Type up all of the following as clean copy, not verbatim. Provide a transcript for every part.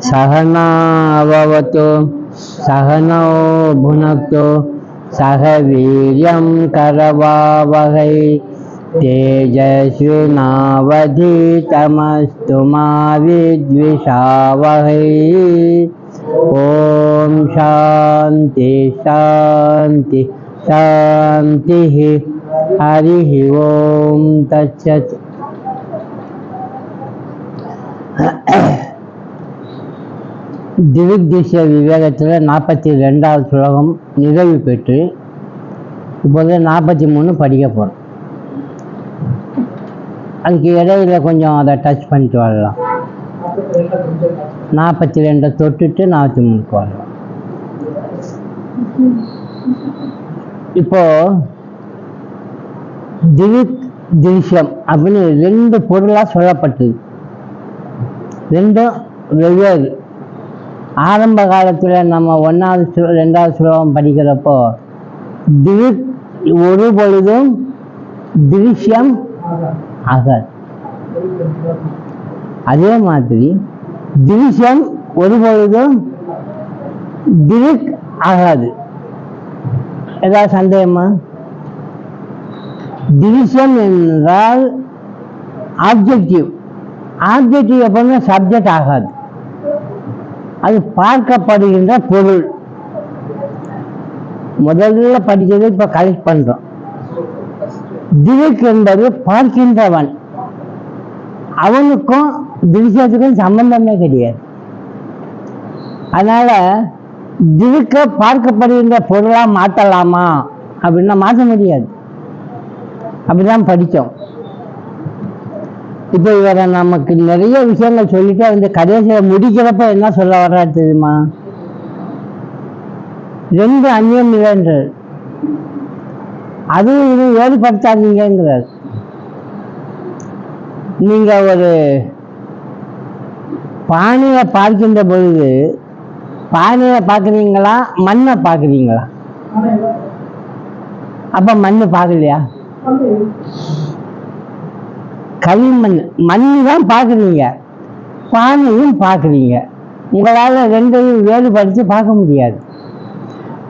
सहना भवतु सहनौ भुनक्तु सह वीर्यं करवावहै तेजस्विनावधीतमस्तु मा विद्विषावहै। ओम शांति शांति शांति। हरि ओम तत्सत्। திவ்ய விவேகத்தில் 42வது ஸ்லோகம் நிறைவு பெற்று இப்போது 43 படிக்க போகிறோம். அதுக்கு இடையில கொஞ்சம் அதை டச் பண்ணிட்டு வரலாம். 42 தொட்டுட்டு 43க்கு வரலாம். இப்போ திருஷ்யம் அப்படின்னு 2 பொருளாக சொல்லப்பட்டது. 2 வெவ்வேறு. ஆரம்ப காலத்தில் நம்ம 1வது 2வது ஸ்லோகம் படிக்கிறப்போ ஒரு பொழுதும் திருஷ்யம் ஆகாது. அதே மாதிரி திருஷ்யம் ஒரு பொழுதும் திருக் ஆகாது. ஏதாவது சந்தேகமா? திருஷ்யம் என்றால் ஆப்ஜெக்டிவ். ஆப்ஜெக்டிவ் எப்பவுமே சப்ஜெக்ட் ஆகாது. அது பார்க்கப்படுகின்ற பொருள். முதல்ல படித்தது இப்ப கலெக்ட் பண்றோம். திரிக் என்பது பார்க்கின்றவன். அவனுக்கும் திருஷ்யத்துக்கும் சம்பந்தமே கிடையாது. அதனால திருக்க பார்க்கப்படுகின்ற பொருளா மாற்றலாமா அப்படின்னா மாற்ற முடியாது. அப்படிதான் படித்தோம். இப்போ இவரை நமக்கு நிறைய விஷயங்கள் சொல்லிட்டு அந்த கடைசியை முடிக்கிறப்ப என்ன சொல்ல வர்றாரு தெரியுமா? 2 அந்நியம் இல்லைன்றார். அதுவும் இது ஏற்படுத்தாதீங்கிறார். நீங்க ஒரு பானையை பார்க்கின்ற பொழுது பானையை பார்க்குறீங்களா மண்ணை பார்க்குறீங்களா? அப்ப மண்ணு பார்க்கலையா? களிமண் மண்ணு தான் பார்க்குறீங்க, பானையும் பார்க்குறீங்க. உங்களால் 2ஐயும் வேறுபடுத்தி பார்க்க முடியாது.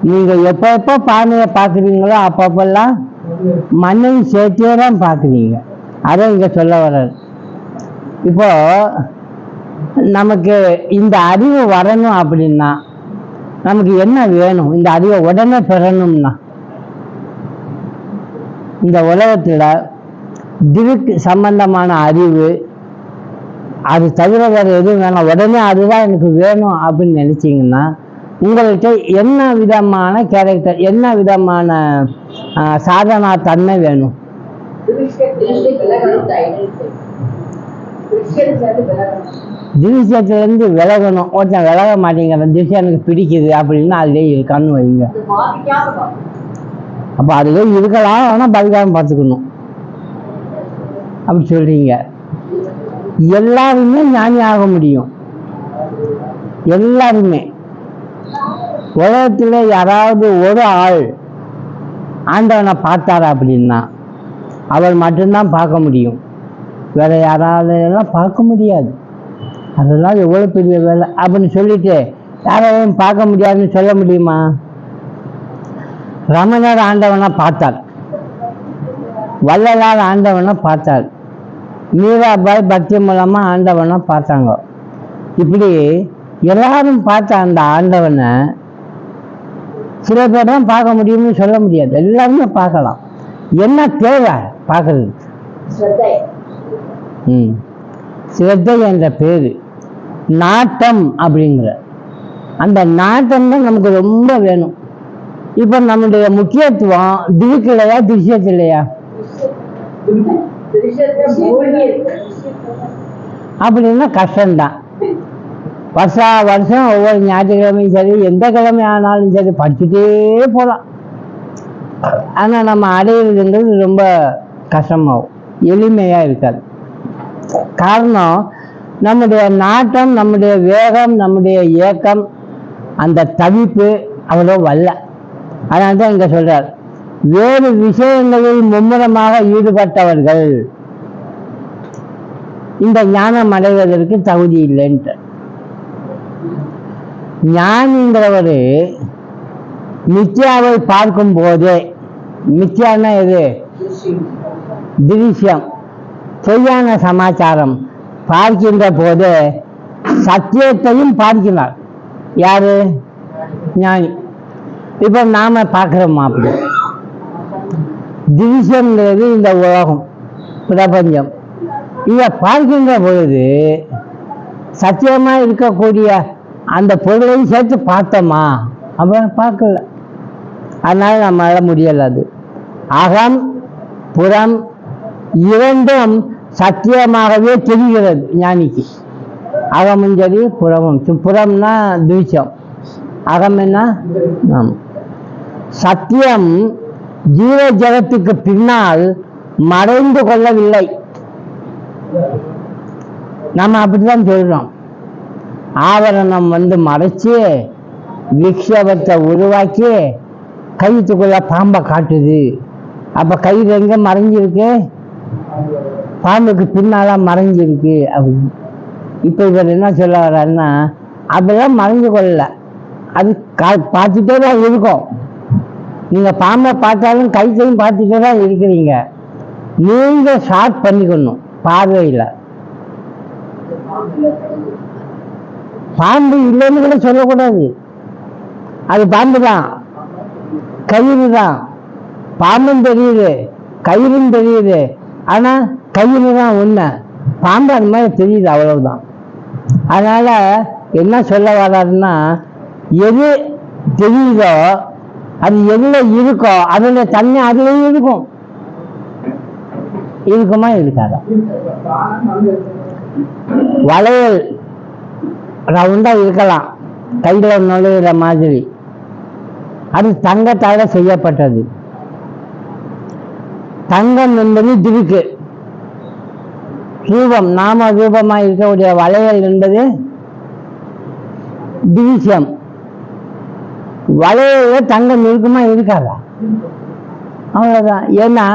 நீங்கள் எப்போ பானையை பார்க்குறீங்களோ அப்பப்பெல்லாம் மண்ணையும் சேர்த்தே தான் பார்க்குறீங்க. அதை இங்கே சொல்ல வர்றாரு. இப்போ நமக்கு இந்த அறிவு வரணும் அப்படின்னா நமக்கு என்ன வேணும்? இந்த அறிவை உடனே பெறணும்னா இந்த உலகத்தில் திருக்கு சம்பந்தமான அறிவு, அது தவிர வேறு எதுவும் வேணாம், உடனே அதுதான் எனக்கு வேணும் அப்படின்னு நினைச்சிங்கன்னா உங்கள்கிட்ட என்ன விதமான கேரக்டர், என்ன விதமான சாதனா தன்மை வேணும்? திருஷ்யத்திலேருந்து விலகணும். ஒருத்தன் விலக மாட்டேங்கிற திருஷ்யம் எனக்கு பிடிக்குது அப்படின்னா அதுலேயே இருக்கான்னு வைங்க. அப்போ அதுலேயே இருக்கலாம், ஆனால் பதிக்காமல் பார்த்துக்கணும் அப்படி சொல்றீங்க. எல்லாருமே ஞானி ஆக முடியும். எல்லாருமே. உலகத்தில் யாராவது ஒரு ஆள் ஆண்டவனை பார்த்தாரா அப்படின்னா அவர் மட்டும்தான் பார்க்க முடியும். வேற யாராவது எல்லாம் பார்க்க முடியாது. அதெல்லாம் எவ்வளோ பெரிய வேலை அப்படின்னு சொல்லிட்டு யாரையும் பார்க்க முடியாதுன்னு சொல்ல முடியுமா? ரமணர் ஆண்டவனை பார்த்தார், வள்ளலார் ஆண்டவனை பார்த்தார், மீராபாய் பக்தி மூலமா ஆண்டவனை பார்த்தாங்க. இப்படி எல்லாரும் பார்த்த அந்த ஆண்டவனை சில பேர் தான் பார்க்க முடியும்னு சொல்ல முடியாது. எல்லாருமே பார்க்கலாம். என்ன தேவை பார்க்கறது? சிரத்தை என்ற பேரு, நாட்டம் அப்படிங்கிற அந்த நாட்டம் தான் நமக்கு ரொம்ப வேணும். இப்ப நம்முடைய முக்கியத்துவம் திருக்கலையா திருஷ்யத்தில்லையா? அப்படின்னா கஷ்டம்தான். வருஷம் ஒவ்வொரு ஞாயிற்றுக்கிழமையும் சரி, எந்த கிழமை ஆனாலும் சரி படிச்சுட்டே போகலாம். ஆனா நம்ம அடையிறதுங்கிறது ரொம்ப கஷ்டமாகும், எளிமையா இருக்காது. காரணம் நம்முடைய நாட்டம், நம்முடைய வேகம், நம்முடைய ஏக்கம், அந்த தவிப்பு அவ்வளோ வல்ல. அதனால தான் இங்க சொல்றார், வேறு விஷயங்களில் மும்முரமாக ஈடுபட்டவர்கள் இந்த ஞானம் அடைவதற்கு தகுதி இல்லைன்ட்டு. ஞானிங்கிறவர் மித்யாவை பார்க்கும் போதே, மித்யான்னா எது? திருஷ்யம், பொய்யான சமாச்சாரம் பார்க்கின்ற போது சத்தியத்தையும் பார்க்கிறார். யாரு? ஞானி. இப்ப நாம பார்க்கிறோமா? அப்படி திருஷ்யம்ங்கிறது இந்த உலகம், பிரபஞ்சம். இதை பார்க்கின்ற பொழுது சத்தியமா இருக்கக்கூடிய அந்த பொருளையும் சேர்த்து பார்த்தோமா? அப்புறம் பார்க்கல. அதனால நம்மளால முடியல. அது அகம் புறம் இரண்டும் சத்தியமாகவே தெரிகிறது ஞானிக்கு. அகமும் சரி புறமும். புறம்னா துவிச்சம், அகம் என்ன? சத்தியம் ஜீவ ஜகத்துக்கு பின்னால் மறைந்து கொள்ளவில்லை. நம்ம அப்படிதான் சொல்றோம். ஆவரணம் மறைச்சு விக்ஷபத்தை உருவாக்கி கயிற்றுக்குள்ள பாம்பை காட்டுது. அப்ப கயிறு எங்க மறைஞ்சிருக்கு? பாம்புக்கு பின்னால மறைஞ்சிருக்கு அப்படின்னு. இப்ப இவர் என்ன சொல்ல வர்றாருன்னா, அதெல்லாம் மறைஞ்சு கொள்ளல, அது பார்த்துட்டே தான் இருக்கும். நீங்க பாம்பை பார்த்தாலும் கயிற்றையும் பார்த்துட்டே தான் இருக்கிறீங்க. நீங்க ஷார்ட் பண்ணிக்கணும் பார்வையில. பாம்பு இல்லைன்னு கூட சொல்லக்கூடாது. அது பாம்பு தான், கயிறு தான். பாம்பும் தெரியுது, கயிறும் தெரியுது. ஆனா கயிறு தான் உண்மை, பாம்பு அந்த மாதிரி தெரியுது, அவ்வளவுதான். அதனால என்ன சொல்ல வர்றாருன்னா, எது தெரியுதோ அது எதுல இருக்கோ அதுல தண்ணி அதுலயும் இருக்கும். இருக்குமா இருக்காதா? வளையல் ரவுண்டா இருக்கலாம், கையில நுழையிற மாதிரி. அது தங்கத்தால செய்யப்பட்டது. தங்கம் என்பது திருக்கு ரூபம், நாம ரூபமா இருக்கக்கூடிய வளையல் என்பது திவிஷம். வளையல தங்கம் இருக்குமா இருக்காதா? அவ்வளவுதான். ஏன்னா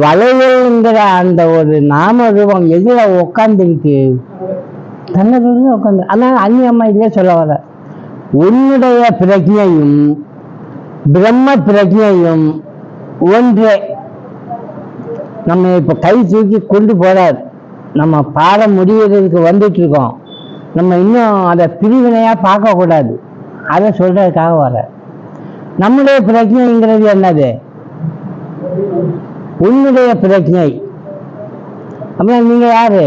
வளையல்ங்கிற அந்த ஒரு நாம ரூபம் எதுல உட்கார்ந்துருக்கு? தங்கத்துல உட்காந்து. ஆனால் அந்நியம்மா இல்லையே சொல்ல வர, உன்னுடைய பிரஜையும் பிரம்ம பிரஜையும் ஒன்றே. நம்ம இப்ப கை தூக்கி கொண்டு போறாரு, நம்ம பாடம் முடிவதற்கு வந்துட்டு இருக்கோம். நம்ம இன்னும் அதை பிரிவினையா பார்க்க கூடாது, அதை சொல்றதுக்காக வர. நம்முடைய பிரஜைங்கிறது என்னது? உன்னுடைய பிரஜை. அப்படின்னா நீங்க யாரு?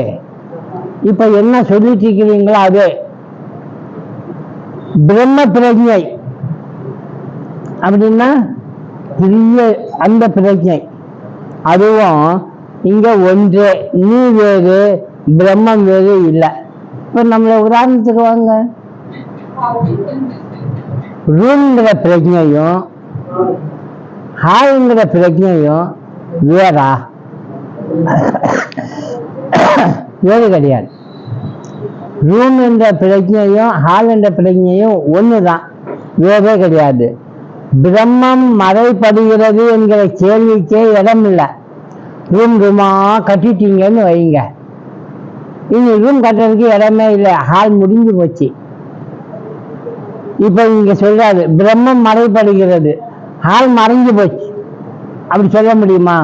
இப்ப என்ன சொல்லிட்டு இருக்கிறீங்களோ அது பிரம்ம பிரஜை. அப்படின்னா பெரிய அந்த பிரஜை, அதுவும் இங்க ஒன்றே. நீ வேறு, பிரம்மம் வேறு இல்லை. இப்ப நம்மள உதாரணத்துக்கு வாங்க, ரூம்ங்கிற பிரஜையும் ஹால்ங்கிற பிரஜையும் வேறா? வேறு கிடையாது. ரூம் என்ற பிரஜையும் ஹால் என்ற பிரஜையும் ஒண்ணுதான், வேறே கிடையாது. பிரம்மம் மறைப்படுகிறது என்கிற கேள்விக்கே இடம் இல்லை. ரூம் ரூமா கட்டிட்டீங்கன்னு வைங்க, இனி ரூம் கட்டுறதுக்கு இடமே இல்லை, ஹால் முடிஞ்சு போச்சு. இப்ப இங்க சொல்றாரு பிரம்மம் மறைப்படுகிறது, ஹால் மறைஞ்சு போச்சு. அப்படி சொல்ல முடியுமா?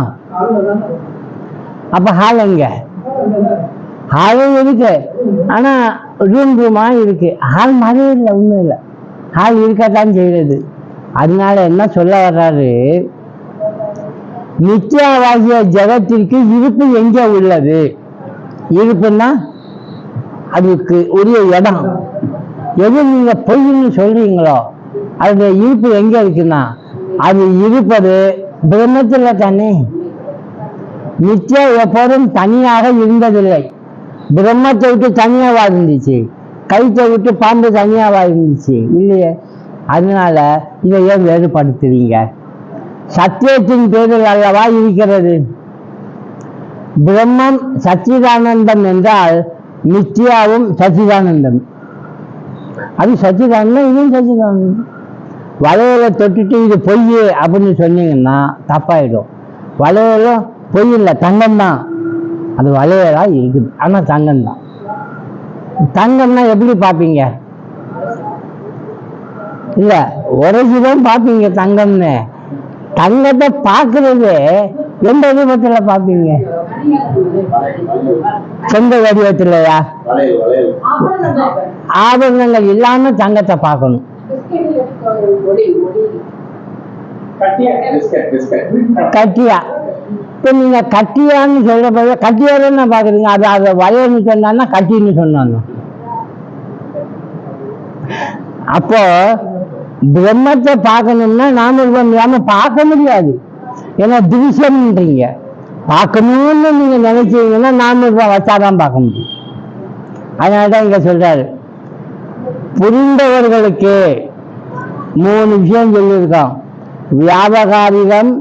அப்ப ஹால் எங்க? ஹாலும் இருக்கு, ஆனா ரூம் ரூமா இருக்கு. ஹால் மறைய இல்லை, ஒண்ணும் இல்லை, ஹால் இருக்கத்தான் செய்யறது. அதனால என்ன சொல்ல வர்றாரு, நித்தியவாகிய ஜகத்திற்கு இருப்பு எங்கே உள்ளது? இருப்புன்னா அதுக்கு உரிய இடம். எது நீங்க பொய்ன்னு சொல்றீங்களோ அது இருப்பு எங்க இருக்குன்னா அது இருப்பது பிரம்மத்துல தானே. நித்தியம் எப்போதும் தனியாக இருந்ததில்லை. பிரம்மத்தை விட்டு தனியாவா இருந்துச்சு? கைத்தை விட்டு பாம்பு தனியாவா இருந்துச்சு? இல்லையே. அதனால இதை ஏன் வேறுபடுத்துறீங்க? சத்தியத்தின் பேரில் அல்லவா இருக்கிறது. பிரம்மம் சச்சிதானந்தம் என்றால் நித்தியாவும் சச்சிதானந்தம். அது சச்சிதானந்தம், இதுவும் சச்சிதானந்தம். வளையலை தொட்டுட்டு இது பொய் அப்படின்னு சொன்னீங்கன்னா தப்பாயிடும். வளையலும் பொய் இல்லை, தங்கம் தான். அது வளையலா இருக்குது, ஆனா தங்கம் தான். தங்கம்னா எப்படி பார்ப்பீங்க? இல்ல உரைச்சுதான் பார்ப்பீங்க தங்கம்னு. தங்கத்தை பார்க்கறது எந்த ரூபத்துல பார்ப்பீங்க? சொந்த வடிவத்திலயா? ஆபரணங்கள் இல்லாம தங்கத்தை பார்க்கணும். கட்டியா? இப்ப நீங்க கட்டியான்னு சொல்ற போது கட்டியாருன்னு பாக்குறீங்க. அது அதை வளையன்னு சொன்னா கட்டின்னு சொன்னாங்க. அப்போ பிரம்மத்தை பார்க்கணும்னா நாம இல்லாம பார்க்க முடியாது. ஏன்னா திவிசம்ன்றீங்க. பார்க்கணும்னு நீங்க நினைச்சீங்கன்னா நாம வச்சாதான் பார்க்க முடியும். அதனாலதான் இங்க சொல்றாரு, புரிந்தவர்களுக்கு 3 விஷயம் சொல்லியிருக்கோம். வியாபகாரிகம்,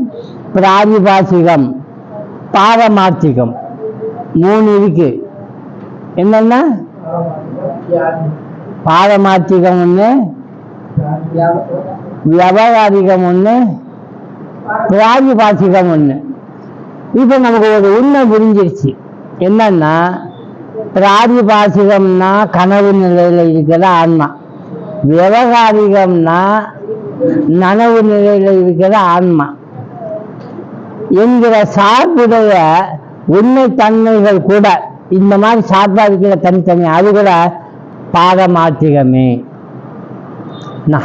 பிராதிபாசிகம், பாரமார்த்திகம். 3 இருக்கு. என்னன்னா பாரமார்த்திகம் ஒண்ணு, வியாபகாரிகம் ஒண்ணு, பிராதிபாசிகம் ஒண்ணு. இப்ப நமக்கு ஒரு உண்மை புரிஞ்சிருச்சு. என்னன்னா பிராதிபாசிகம்னா கனவு நிலையில இருக்கிற ஆன்மா, விவகாரிகம்னா நனவு நிலையில இருக்கிற ஆன்மா என்கிற சார்புடைய உண்மை தன்மைகள் கூட இந்த மாதிரி சார்பா இருக்கிற தனித்தனி அது கூட பாரமார்த்திகமே.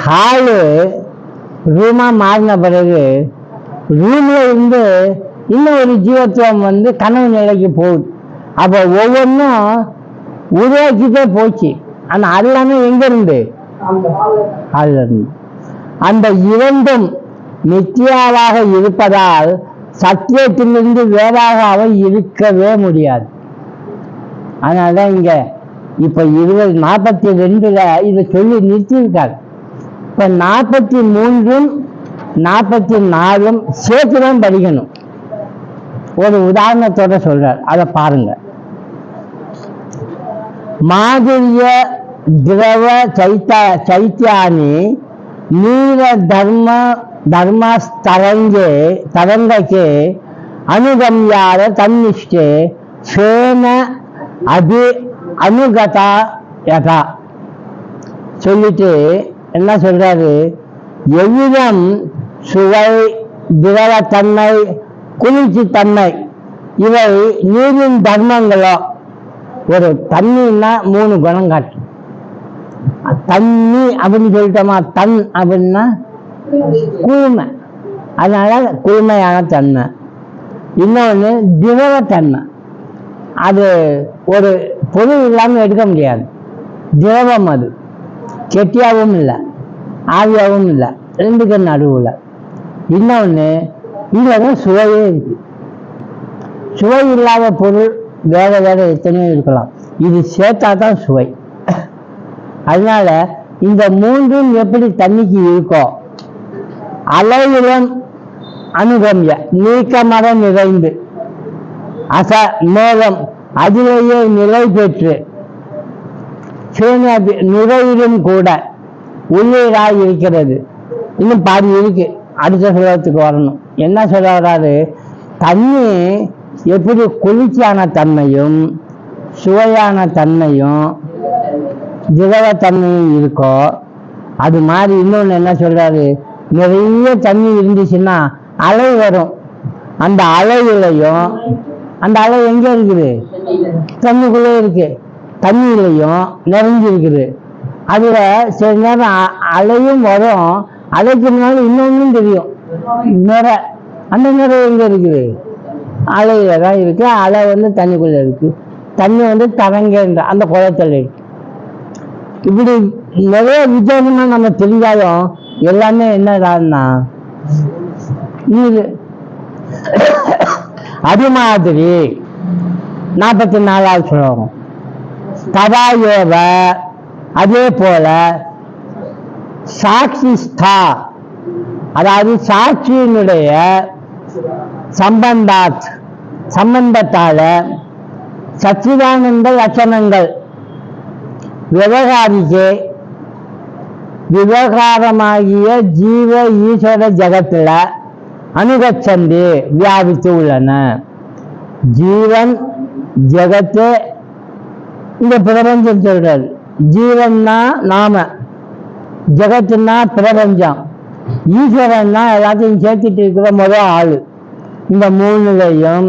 ஹாலு ரூமா மாறின பிறகு ரூம்ல இருந்து இன்னும் ஒரு ஜீவத்துவம் கனவு நிலைக்கு போகுது. அப்போ ஒவ்வொன்றும் உருவாக்கிட்டே போச்சு. ஆனா எல்லாமே எங்க இருந்து? அதுல இருந்து. அந்த இரண்டும் மித்தியாவாக இருப்பதால் சத்தியத்திலிருந்து வேறாக அவை இருக்கவே முடியாது. அதனாலதான் இங்க இப்ப 42ல இதை சொல்லி நிறுத்தியிருக்காரு. இப்ப 43ம் 44ம் சேர்த்துதான் படிக்கணும். ஒரு உதாரணத்தோட சொல்றார், அதை பாருங்க. மாதிரிய திரவ சைத்தியானி நீர தரங்கே அனுகம்யார தன்னிஷ்டே ஸ்வேன அனுகதா யதா சொல்லிட்டு என்ன சொல்றாரு, எவ்விதம் சுவை, திரவத்தன்மை, குளிர்ச்சி தன்மை இவை நீரின் தர்மங்களோ. ஒரு தண்ணின்னா 3 குணம் காட்டும். தண்ணி அப்படின்னு சொல்லிட்டோமா, தன் அப்படின்னா குளுமை, அதனால குளுமையான தன்மை. இன்னொன்று திரவத்தன்மை, அது ஒரு பொருள் இல்லாமல் எடுக்க முடியாது. திரவம், அது கெட்டியாகவும் இல்லை ஆவியாகவும் இல்லை, 2க்கு நடுவில். இன்னொன்று இதுலதான் சுவையே இருக்கு. சுவை இல்லாத பொருள் வேற வேற எத்தனையோ இருக்கலாம், இது சேர்த்தா தான் சுவை. அதனால இந்த 3ம் எப்படி தண்ணிக்கு இருக்கோ, அளவிலும் அனுகம்ய நீக்கமர நிறைந்து அச மேகம் அதிலேயே நிலை பெற்று நுரையிலும் கூட உள்ளீராய் இருக்கிறது. இன்னும் பாதி இருக்கு, அடுத்த சொல்றதுக்கு வரணும். என்ன சொல்ல வராது, தண்ணி எப்படி குளிர்ச்சியான தன்மையும் சுவையான தன்மையும் திரவத்தன்மையும் இருக்கோ, அது மாதிரி இன்னொன்று என்ன சொல்றாரு, நிறைய தண்ணி இருந்துச்சுன்னா அலை வரும். அந்த அலையிலையும், அந்த அலை எங்க இருக்குது? தண்ணிக்குள்ளே இருக்கு. தண்ணியிலையும் நிறைஞ்சிருக்குது. அதுல சில நேரம் அலையும் வரும், அலைக்கு முன்னாலும் இன்னொன்னும் தெரியும் நிறை. அந்த நிறை எங்க இருக்குது? அலையில தான் இருக்கு. அலை தண்ணிக்குள்ள இருக்கு. தண்ணி தரங்கன்ற அந்த குளத்துல இருக்கு. இப்படி நிறைய வித்தியாசமா நம்ம தெரிஞ்சாலும் எல்லாமே என்னடான்னா நீர். அது மாதிரி 44வது சொல்லுவோம். ததாயோவ அதே போல சாட்சிஸ்தா, அதாவது சாட்சியினுடைய சம்பந்தத்தால சச்சிதானந்த லட்சணங்கள் விவகாரமாகிய ஜீவ ஈஸ்வர ஜகத்துல அனுகச்சந்து வியாபித்து உள்ளன. ஜீவன் ஜகத்து இந்த பிரபஞ்சம் சொல்றாரு. ஜீவன்னா நாம, ஜெகத்துன்னா பிரபஞ்சம், ஈஸ்வரன்னா எல்லாத்தையும் சேர்த்துட்டு இருக்கிற முதல் ஆளு. இந்த மூணுலையும்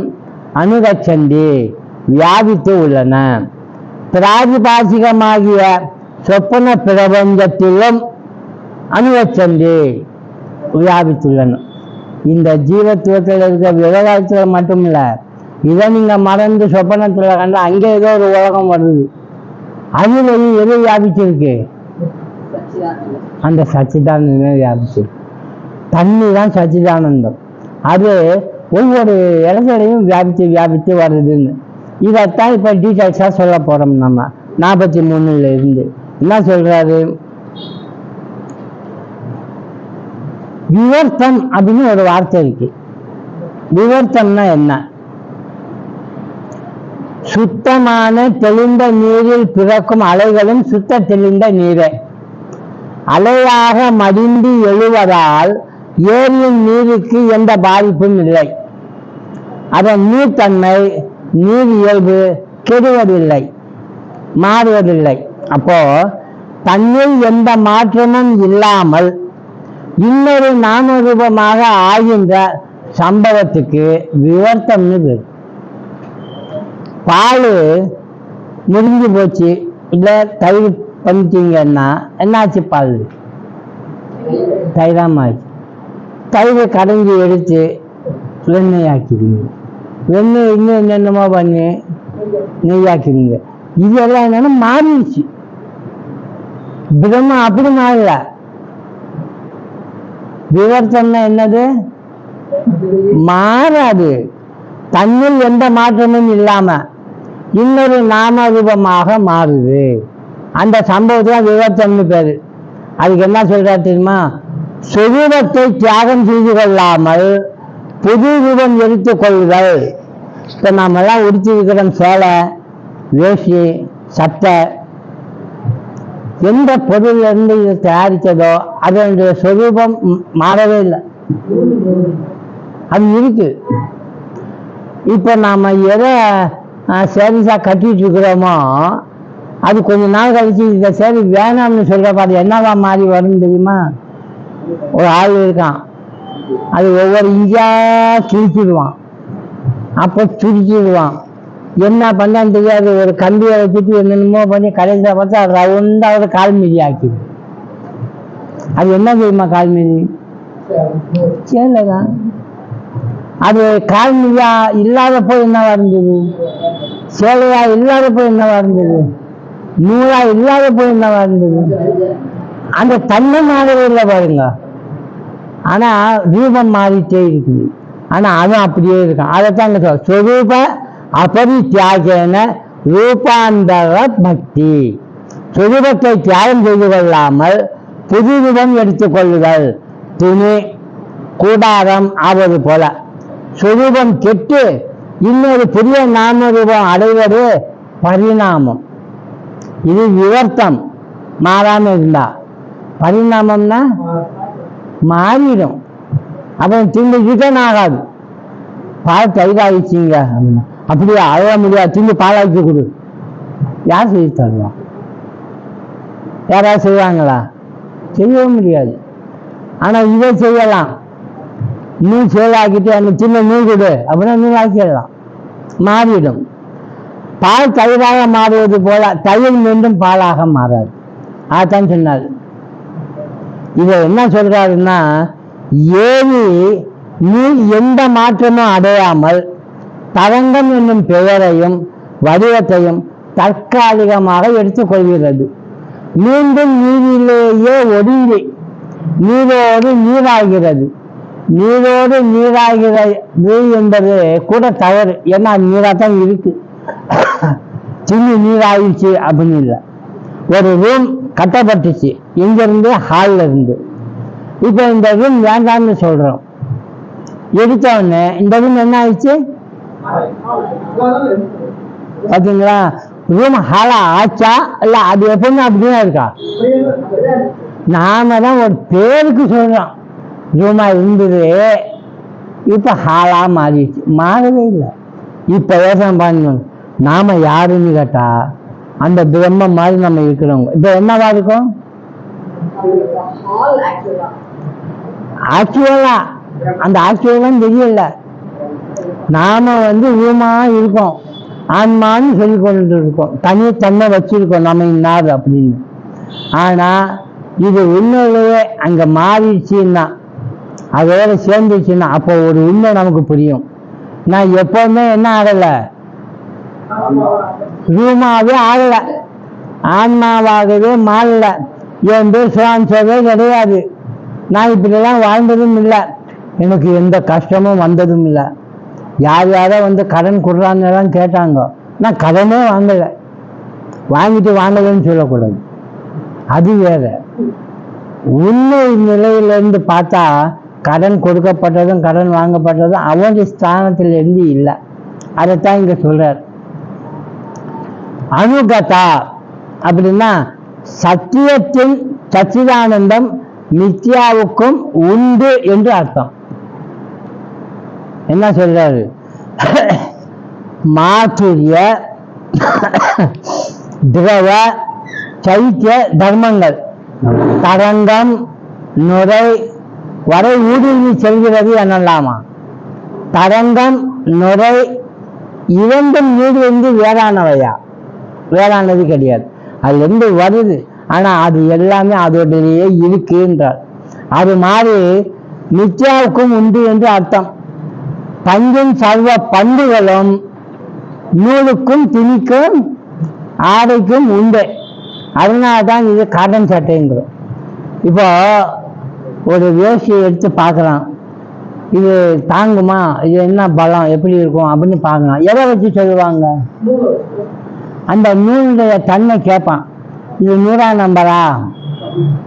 அணுகச்சந்தி வியாபித்து உள்ளன. பிராதிபாசிகமாகிய சொப்பன பிரபஞ்சத்திலும் அணுகச்சந்தி வியாபித்துள்ளன. இந்த ஜீவத்துவத்தில் இருக்கிற விவகாரத்தில் மட்டும் இல்லை, இதை நீங்க மறந்து சொப்பனத்தில் கண்டு அங்கே ஏதோ ஒரு உலகம் வருது. அதுலேயும் எது வியாபிச்சிருக்கு? அந்த சச்சிதானந்தமே வியாபிச்சிருக்கு. தண்ணி தான் சச்சிதானந்தம். அது ஒவ்வொரு இடத்துலையும் வியாபித்து வியாபித்து வருதுன்னு இதைத்தான் இப்போ டீட்டெயில்ஸாக சொல்ல போகிறோம். நம்ம 43 இருந்து என்ன சொல்றாரு? விவர்த்தம் அப்படின்னு ஒரு வார்த்தை இருக்கு. விவர்த்தம்னா என்ன? சுத்தமான தெளிந்த நீரில் பிறக்கும் அலைகளும் சுத்த தெளிந்த நீரே. அலையாக மடிந்து எழுவதால் ஏரியின் நீருக்கு எந்த பாதிப்பும் இல்லை. அதன் நீர்த்தன்மை நீர் இயல்பு கெடுவதில்லை, மாறுவதில்லை. அப்போ தன்னில் எந்த மாற்றமும் இல்லாமல் இன்னொரு நாமரூபமாக ஆகின்ற சம்பவத்துக்கு விவர்த்தம்னு பேர். பால் முடிஞ்சு போச்சு, இல்லை தயிர் பண்ணிட்டீங்கன்னா என்னாச்சு? பால் தயிராமாச்சு. தயிரை கடைஞ்சி எடுத்து வெண்ணெயாக்கிடுங்க. வெண்ணெய் இன்னும் என்னென்னமோ பண்ணி நெய்யாக்கிடுங்க. இதெல்லாம் என்னன்னா மாறிடுச்சு. பிரம்ம அப்படி மாறல. விவர்த்தம்னா என்னது? மாறாது. தன்னில் எந்த மாற்றமும் இல்லாம இன்னொரு நாம ரூபமாக மாறுது. அந்த சம்பவத்துக்கு விவர்த்தம்னு பேரு. அதுக்கு என்ன சொல்றாரு தெரியுமா? சொரூபத்தை தியாகம் செய்து கொள்ளாமல் புது ரூபம் எடுத்துக் கொள்ளுதல். இப்ப நாம எல்லாம் உடுத்தி இருக்கிறோம் சேலை, வேஷ்டி, சட்டை. எந்த பொருள் இருந்து இதை தயாரித்ததோ அதனுடைய சொரூபம் மாறவே இல்லை, அது இருக்கு. இப்ப நாம எதை சேரிஸா கட்டிட்டு இருக்கிறோமோ அது கொஞ்ச நாள் கழிச்சு இந்த சேரி வேணாம்னு சொல்றப்ப அது என்னவா மாறி வரும் தெரியுமா? ஒரு ஆள் இருக்கான், அது ஒவ்வொரு இஞ்சா கிழிச்சிடுவான். அப்போ சுருக்கிடுவான். என்ன பண்ணான்னு தெரியாது. ஒரு கம்பியை வச்சுட்டு என்னென்னமோ பண்ணி கடைசியில் பார்த்தா ரவுண்டாவது கால்மீதி ஆக்கிது. அது என்ன தெரியுமா? கால்மீதி சேலை தான். அது கால்மீதியா இல்லாதப்போ என்னவா இருந்தது? சேலையா இல்லாதப்போ என்னவா இருந்தது? நூலா இல்லாதப்போ என்னவா இருந்தது? அந்த தன்மை மாறவே இல்லை பாருங்க. ஆனா ரூபம் மாறிட்டே இருக்குது. ஆனா அவன் அப்படியே இருக்கான். அதைத்தான் சொல்ல சொரூப அபரித்தியாகேன ரூபாந்தர பக்தி. சொரூபத்தை தியாகம் செய்து கொள்ளாமல் புது ரூபம் எடுத்துக் கொள்ளுதல். துணி கூடாரம் ஆவது போல சொரூபம் கெட்டு இன்னொரு புதிய நாம ரூபம் அடைவது பரிணாமம். இது விவர்த்தம். மாறாம இருந்தா பரிணாமம்னா மாறிடும். அப்புறம் திரும்பி ரிட்டர்ன் ஆகாது. பால் தயிராகிச்சிங்க அப்படின்னா அப்படியே அழக முடியாது. திரும்பி பாலாக்கி கொடு. யார் செய்து தருவா? யாராவது செய்வாங்களா? செய்ய முடியாது. ஆனா இதை செய்யலாம். நூல் சேலாக்கிட்டு அந்த சின்ன நூல் கொடு அப்படின்னா நூல் ஆக்கிடலாம், மாறிடும். பால் தயிராக மாறுவது போல தயிர் மீண்டும் பாலாக மாறாது. அதான் சொன்னார். இதை என்ன சொல்றாருன்னா, ஏரி நீர் எந்த மாற்றமும் அடையாமல் தரங்கம் என்னும் பெயரையும் வடிவத்தையும் தற்காலிகமாக எடுத்துக்கொள்கிறது. மீண்டும் நீரிலேயே ஒடுங்கி நீரோடு நீராகிறது. நீரோடு நீராகிறது என்பது கூட தவறு. ஏன்னா நீராத்தான் இருக்கு, சின்ன நீராயிடுச்சு அப்படின்னு இல்லை. ஒரு ரூம் கட்டப்பட்டுச்சு, இங்கிருந்து ஹாலில் இருந்து. இப்போ இந்த ரூம் வேண்டாம்னு சொல்றோம். எடுத்த உடனே இந்த ரூம் என்ன ஆயிடுச்சு பாத்தீங்களா? ரூம் ஹாலா ஆச்சா இல்ல? அது எப்பவுமே அப்படிதான் இருக்கா? நாம தான் ஒரு பேருக்கு சொல்றோம் ரூமா இருந்தது, இப்ப ஹாலா மாறிடுச்சு. மாறவே இல்லை. இப்ப யோசனை பண்ணணும், நாம யாருன்னு கேட்டா அந்த பிரம்ம மாதிரி நம்ம இருக்கிறவங்க. இப்ப என்னவா இருக்கும்? ஆக்சுவலா அந்த ஆக்சுவலாம் தெரியல. நாம ரூமா இருக்கோம், ஆன்மான்னு சொல்லி கொண்டு இருக்கோம், தன்னை வச்சிருக்கோம் நம்ம இன்னார் அப்படின்னு. ஆனா இது உண்மையிலேயே அங்க மாறிடுச்சுன்னா, அதோட சேர்ந்துச்சுன்னா அப்போ ஒரு உண்மை நமக்கு புரியும். நான் எப்பவுமே என்ன ஆகல, ரூமாவே ஆகல, ஆன்மாவாகவே மாறல, என் பேர் சுவான்சவே கிடையாது. நான் இப்படிலாம் வாழ்ந்ததும் இல்லை, எனக்கு எந்த கஷ்டமும் வந்ததும் இல்லை. யார் யாரோ கடன் கொடுறாங்கலாம் கேட்டாங்க, நான் கடனே வாங்கலை. வாங்கிட்டு வாங்கலன்னு சொல்லக்கூடாது, அது வேற. உண்மை நிலையிலிருந்து பார்த்தா கடன் கொடுக்கப்பட்டதும் கடன் வாங்கப்பட்டதும் அவனுடைய ஸ்தானத்திலிருந்து இல்லை. அதைத்தான் இங்க சொல்றார். அனுகதா அப்படின்னா சத்தியத்தின் சச்சிதானந்தம் மித்யாவுக்கும் உண்டு என்று அர்த்தம். என்ன சொல்றாரு? மாதுரிய திரவ சைத்திய தர்மங்கள் தரங்கம் நுரை வரை ஊடுருவி செல்கிறது எனலாமா? தரங்கம் நுரை இரண்டும் நீடு வேறானவையா? வேறானது கிடையாது, அது வருது. ஆனா அது எல்லாமே அதோடையே இருக்குன்றார். அது மாதிரி மித்யாவுக்கும் உண்டு என்று அர்த்தம். பஞ்சின் சர்வ பண்புகளும் நூலுக்கும் திணிக்கும் ஆடைக்கும் உண்டு. அதனால்தான் இது காட்டன் சட்டைங்கிறோம். இப்போ ஒரு வேஷ்டியை எடுத்து பார்க்கலாம், இது தாங்குமா, இது என்ன பலம், எப்படி இருக்கும் அப்படின்னு பார்க்கலாம். எதை வச்சு சொல்லுவாங்க? அந்த நூலுடைய தன்மை கேட்பான். இது 100ஆம் நம்பரா,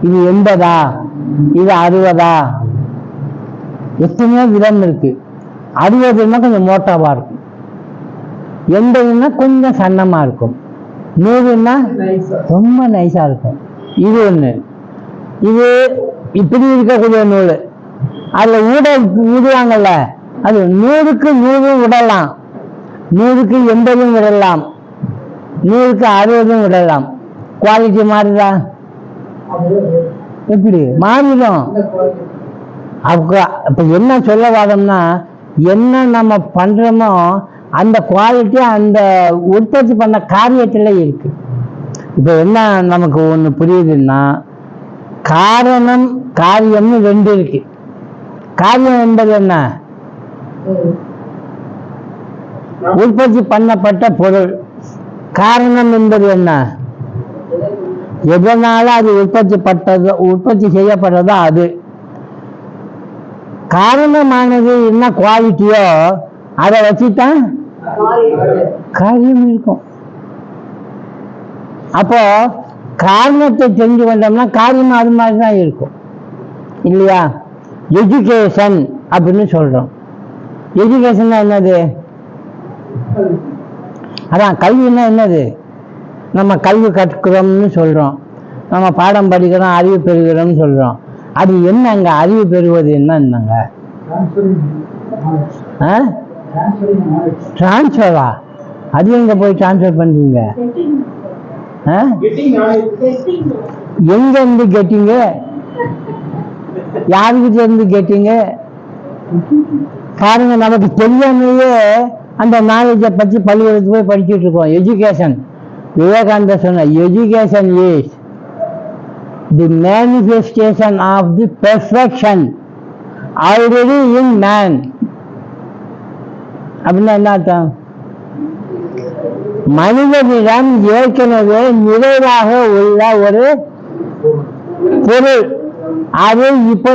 இது 80ஆ, இது 60ஆ? எத்தனையோ விதம் இருக்கு. 60ன்னா கொஞ்சம் மோட்டாவா இருக்கும், 80ன்னா கொஞ்சம் சன்னமா இருக்கும், 100ன்னா ரொம்ப நைஸா இருக்கும். இது ஒண்ணு. இது இப்படி இருக்கக்கூடிய நூல், அதுல ஊடுவாங்கல்ல, அது 100க்கு 100 விடலாம், 100க்கு 80 விடலாம், 100க்கு 60 விடலாம். குவாலிட்டி மாறுதா? எப்படி மாறிடும்? அப்ப என்ன சொல்ல வாதம்னா, என்ன நம்ம பண்றோமோ அந்த குவாலிட்டி அந்த உற்பத்தி பண்ண காரியத்துல இருக்கு. இப்ப என்ன நமக்கு ஒண்ணு புரியுதுன்னா, காரணம் காரியம்னு 2 இருக்கு. காரியம் என்பது என்ன? உற்பத்தி பண்ணப்பட்ட பொருள். காரணம் என்பது என்ன? எதனால அது உற்பத்தி செய்யப்பட்டதோ அது. காரணமானது என்ன குவாலிட்டியோ அதை வச்சுதான் காரியம் இருக்கும். அப்போ காரணத்தை தெரிஞ்சு கொண்டோம்னா காரியம் அது மாதிரிதான் இருக்கும், இல்லையா? எஜுகேஷன் அப்படின்னு சொல்றோம். எஜுகேஷன் என்னது? அதான் கல்வின்னா என்னது? நம்ம கல்வி கற்கிறோம்னு சொல்றோம், நம்ம பாடம் படிக்கிறோம், அறிவு பெறுகிறோம்னு சொல்றோம். அது என்னங்க? அறிவு பெறுவது என்னங்க? டிரான்ஸ்பரா? அது எங்க போய் டிரான்ஸ்பர் பண்றீங்க? எங்க இருந்து கேட்டீங்க? யாருக்கிட்ட இருந்து கேட்டீங்க? பாருங்க, நமக்கு தெரியாமலேயே அந்த நாலேஜை பற்றி பள்ளிக்கூடத்துக்கு போய் படிச்சுட்டு இருக்கோம். எஜுகேஷன், விவேகானந்தர் சொன்ன, education is the manifestation of the perfection already in man. அப்படின்னா என்ன அர்த்தம்? மனிதனிடம் ஏற்கனவே நிறைவாக உள்ள ஒரு பொருள், அது இப்போ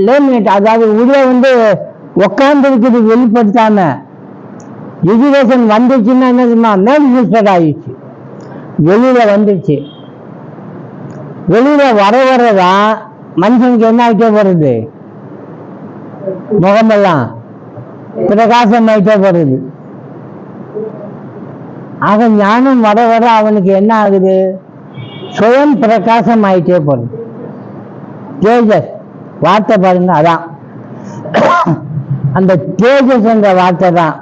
லேமினேட், அதாவது உள்ள உட்கார்ந்து இருக்குது, வெளிப்படுத்தாம. எஜுகேஷன் வந்துச்சுன்னா என்னதுன்னா மேனிஃபெஸ்டட் ஆயிடுச்சு, வெளியில வந்துச்சு. வெளியில வரதான் மனுஷனுக்கு என்ன ஆகிட்டே போறது? முகமெல்லாம் பிரகாசம் ஆகிட்டே போறது. ஆக ஞானம் வர அவனுக்கு என்ன ஆகுது? சுயம் பிரகாசம் ஆயிட்டே போறது. தேஜஸ் வார்த்தை பாருங்க, அதான் அந்த தேஜஸ் என்ற வார்த்தை தான்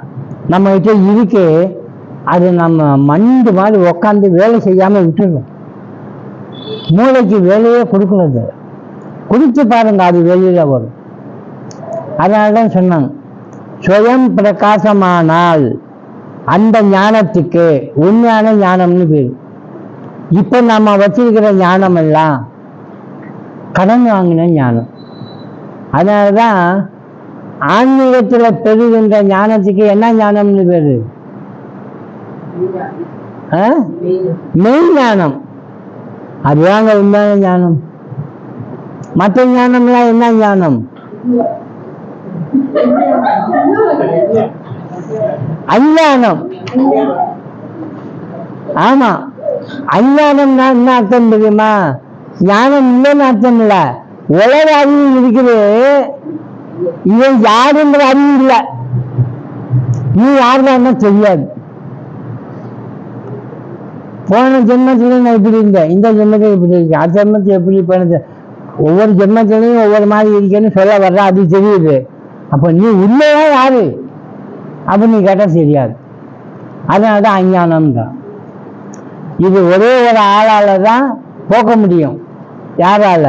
நம்ம கிட்ட இருக்கு. அது நம்ம மண்டு மாதிரி உட்காந்து வேலை செய்யாம விட்டுருவோம். மூளைக்கு வேலையே கொடுக்கறது. குடிச்சு பாருங்க, அது வெளியில வரும். அதனால்தான் சொன்னாங்க, சுயம் பிரகாசமானால் அந்த ஞானத்துக்கு உண்மையான ஞானம்னு பேரு. இப்ப நம்ம வச்சிருக்கிற ஞானம் எல்லாம் கடன் வாங்கின ஞானம். அதனாலதான் ஆன்மீகத்துல பெறுகின்ற ஞானத்துக்கு என்ன ஞானம்னு பேரு? மெய் ஞானம். அதுதாங்க உண்மையான ஞானம். மற்ற ஞானம்லாம் என்ன ஞானம்? அஞ்ஞானம். ஆமா, அஞ்ஞானம்னா என்ன அர்த்தம் தெரியுமா? ஞானம் இல்லைன்னு அர்த்தம் இல்ல, உலக அறிவு இருக்குது, இவன் யாருன்ற அறிவு இல்லை. நீ யாருன்னா தெரியாது. போன ஜென்மத்தில நான் இப்படி இருந்தேன், இந்த ஜென்மத்தில் இப்படி இருக்கேன், அடுத்த ஜென்மத்தில் எப்படி போனது, ஒவ்வொரு ஜென்மத்திலையும் ஒவ்வொரு மாதிரி இருக்கேன்னு சொல்ல வர்ற, அது தெரியுது. அப்ப நீ உள்ளேயா யாரு அப்ப நீ கேட்டா தெரியாது. அதனாலதான் அஞ்ஞானம் தான். இது ஒரே ஒரு ஆளால தான் போக்க முடியும். யாரால?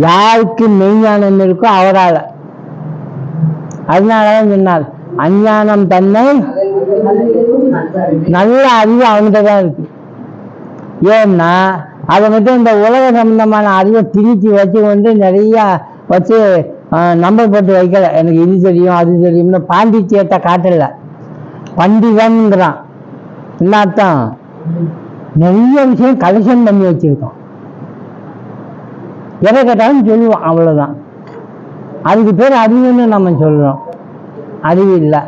யாருக்கு மெய்ஞானம் இருக்கோ அவரால. அதனாலதான் சொன்னார், அஞ்ஞானம் தன்னை நல்ல அறிவு அவன்கிட்ட தான் இருக்கு. ஏன்னா அவங்ககிட்ட இந்த உலக சம்பந்தமான அறிவை திணிச்சு வச்சு கொண்டு நிறைய வச்சு நம்பர் போட்டு வைக்கல. எனக்கு இது தெரியும் அது தெரியும்னு பாண்டித்யத்தை காட்டல. பண்டிதன்கிறான். என்ன அர்த்தம்? நிறைய விஷயம் கலெக்ஷன் பண்ணி வச்சிருக்கோம். எதை கேட்டாலும் சொல்லுவோம், அவ்வளவுதான். அதுக்கு பேர் அறிவுன்னு நம்ம சொல்றோம். அறிவு இல்லை.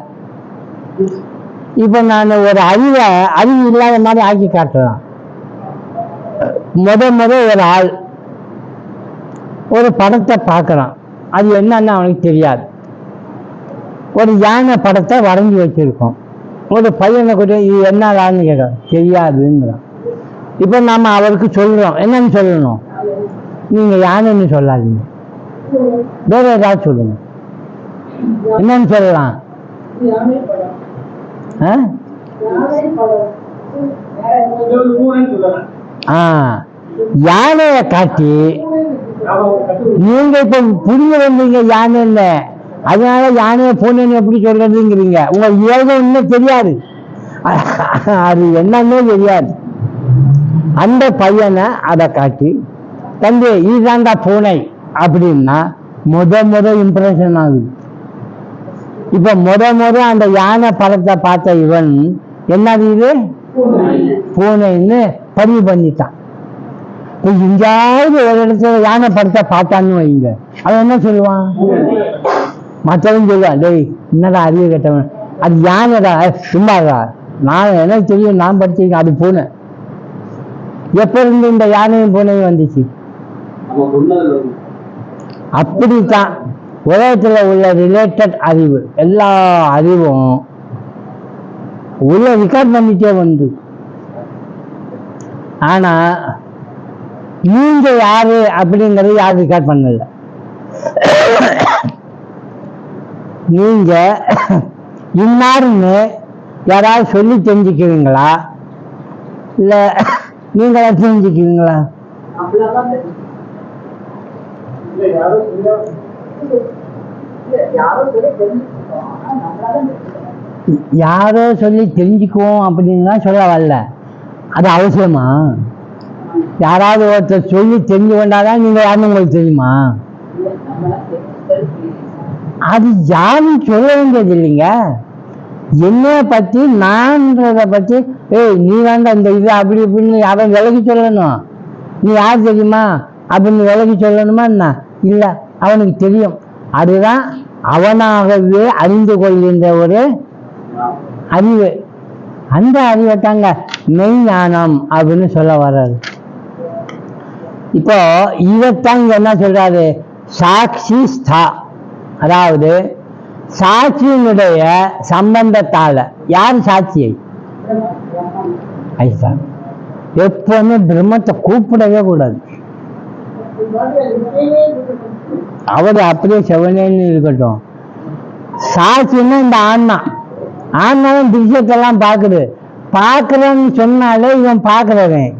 இப்ப நான் ஒரு அறிவு இல்லாத மாதிரி ஆக்கி காட்டுறேன். முத ஒரு ஆள் ஒரு படத்தை பார்க்கறான், அது என்னன்னு அவனுக்கு தெரியாது. ஒரு யானை படத்தை வரைஞ்சி வச்சிருக்கோம். ஒரு பையனை கூட இது என்னடான்னு கேட்க தெரியாதுங்கிறான். இப்ப நாம அவருக்கு சொல்றோம், என்னன்னு சொல்லணும்? நீங்க யானைன்னு சொல்லாதீங்க, வேற ஏதாவது சொல்லுங்க. என்னன்னு சொல்லலாம்? யானைய காட்டி நீங்க இப்ப புரிய வந்தீங்க யானை இல்ல, அதனால யானைய பூனைன்னு எப்படி சொல்றதுங்கிறீங்க. உங்களுக்கு ஏதோ இன்னும் தெரியாது, அது என்னன்னே தெரியாது. அந்த பையனை அதை காட்டி தம்பி இதுதான்டா பூனை அப்படின்னா முத இம்ப்ரெஷன் ஆகுது. இப்ப முத அந்த யானை படத்தை பார்த்த இவன் என்னது இது பூனைன்னு பதிவு பண்ணிட்டான். எங்கேயாவது ஒரு இடத்துல யானை படத்தை பார்த்தான்னு வைங்க, அவன் என்ன சொல்லுவான்? மற்றவன் சொல்லுவான், டேய் என்னடா அறிவு கேட்டவன், அது யானைடா, சும்மாடா, நான் எனக்கு தெரியும், நான் படிச்சிருக்கேன், அது பூனை. எப்ப இருந்து இந்த யானையும் பூனையும் வந்துச்சு? அப்படித்தான் உலகத்துல உள்ள ரிலேட்டட் அறிவு, எல்லா அறிவும் உள்ள ரெக்கார்ட் பண்ணிட்டே வந்து. ஆனா நீங்க யாரு அப்படிங்கறது யாரும் ரெக்கார்ட் பண்ணல. நீங்க இன்னாருன்னு யாராவது சொல்லி தெரிஞ்சுக்குவீங்களா, இல்ல நீங்களா தெரிஞ்சுக்குவீங்களா? யாரோ சொல்லி தெரிஞ்சுக்குவோம் அப்படின்னு சொல்ல வரல. அது அவசியமா? யாராவது ஒருத்தர் சொல்லி தெரிஞ்சு கொண்டாதான் நீங்க யாருன்னு உங்களுக்கு தெரியுமா? அது யாரும் சொல்ல வேண்டியது இல்லைங்க. என்னைய பத்தி நான்றத பத்தி நீ வேண்டாம் இந்த இது அப்படி இப்படின்னு யாரும் விலகி சொல்லணும். நீ யார் தெரியுமா அப்படின்னு விலகி சொல்லணுமா என்ன? இல்ல, அவனுக்கு தெரியும். அதுதான் அவனாகவே அறிந்து கொள்கின்ற ஒரு அறிவு. அந்த அறிவை தாங்க மெய்ஞானம் அப்படின்னு சொல்ல வர்றாரு. இப்போ இதைத்தான் இங்க என்ன சொல்றாரு? சாட்சி ஸ்தா, அதாவது சாட்சியினுடைய சம்பந்தத்தால. யார் சாட்சியை? ஐயா, எப்பவுமே பிரம்மத்தை கூப்பிடவே கூடாது. அவரு அப்படியே செவனேன்னு இருக்கட்டும். சாட்சின்னா இந்த ஆன்மாவும் திருஷ்யத்தெல்லாம் பார்க்குறேன்னு சொன்னாலே இவன் பார்க்கிறவன்.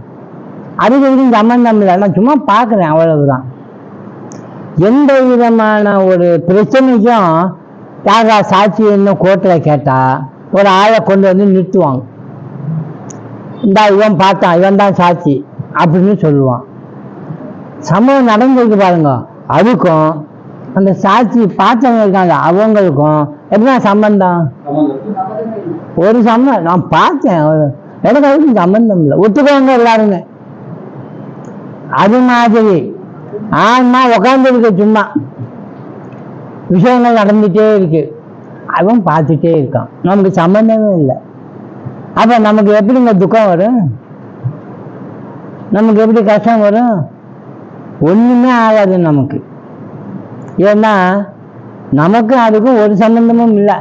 அதுக்கு இதுக்கும் சம்பந்தம் இல்லை, நான் சும்மா பார்க்குறேன் அவ்வளவுதான். எந்த விதமான ஒரு பிரச்சனைக்கும் யாரா சாட்சி இன்னும் கோர்ட்டில் கேட்டா ஒரு ஆளை கொண்டு வந்து நிறுத்துவாங்க. இந்த இவன் பார்த்தான், இவன் தான் சாட்சி அப்படின்னு சொல்லுவான். சம்பவம் நடந்திருக்கு பாருங்க, அதுக்கும் அந்த சாட்சி பார்த்தவங்க இருக்காங்க அவங்களுக்கும் எப்படின்னா சம்பந்தம்? ஒரு சம்பந்தம் நான் பார்த்தேன், எனக்கு அதுக்கும் சம்பந்தம் இல்லை, ஒத்துக்கோங்க எல்லாருங்க. அது மாதிரி ஆன்மா உக்காந்துருக்கு, சும்மா விஷயங்கள் நடந்துட்டே இருக்கு, அவன் பார்த்துட்டே இருக்கான், நமக்கு சம்பந்தமே இல்லை. அப்ப நமக்கு எப்படிங்க துக்கம் வரும்? நமக்கு எப்படி கஷ்டம் வரும்? ஒண்ணுமே ஆகாது நமக்கு. ஏன்னா நமக்கு அதுக்கும் ஒரு சம்பந்தமும் இல்லை.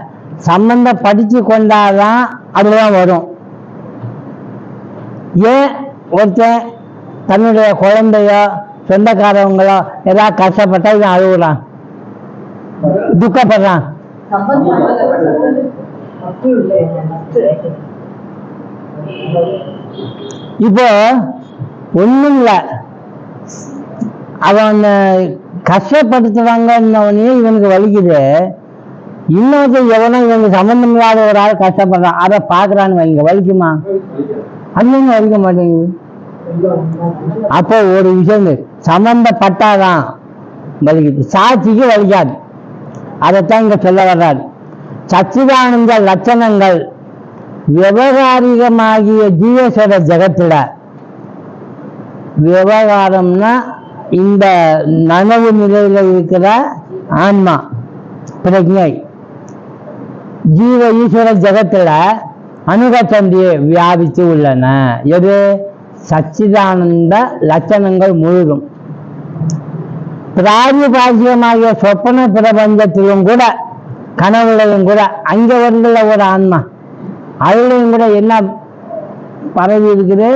சம்பந்தப்படுத்தி கொண்டாதான் அதுதான் வரும். ஏன் ஒருத்தன் தன்னுடைய குழந்தையோ சொந்தக்காரவங்களோ ஏதாவது கஷ்டப்பட்டா இவன் அழுகுறான், துக்கப்படுறான்? இப்போ ஒண்ணும் இல்லை, அவன் கஷ்டப்படுத்துறாங்கன்னே இவனுக்கு வலிக்குது. இன்னொருத்தர் எவனோ இவனுக்கு சம்பந்தம் இல்லாத ஒரு ஆள் கஷ்டப்படுறான், அதை பாக்குறான்னு வைங்க, வலிக்குமா? அதுவும் வலிக்க மாட்டேங்குது. அப்போ ஒரு விஷயம் சம்பந்தப்பட்டாதான் வலிக்குது, சாட்சிக்கு வலிக்காது. அதைத்தான் இங்க சொல்ல வர்றாரு. சச்சிதானந்த லட்சணங்கள் விவகாரிகமாகிய ஜீவேஸ்வர ஜெகத்துல, விவகாரம்னா இந்த நனவு நிலையில இருக்கிற ஆன்மா பிரஜை, ஜீவ ஈஸ்வர ஜெகத்துல அனுகச்சந்தியை வியாபித்து உள்ளன. எது? சச்சிதானந்த லட்சணங்கள் முழுதும். பிராதிபாசியமாகிய சொப்பன பிரபஞ்சத்திலும் கூட, கனவுலையும் கூட அங்க வருகிற ஒரு ஆன்மா, அதுலையும் கூட என்ன பரவி இருக்குது?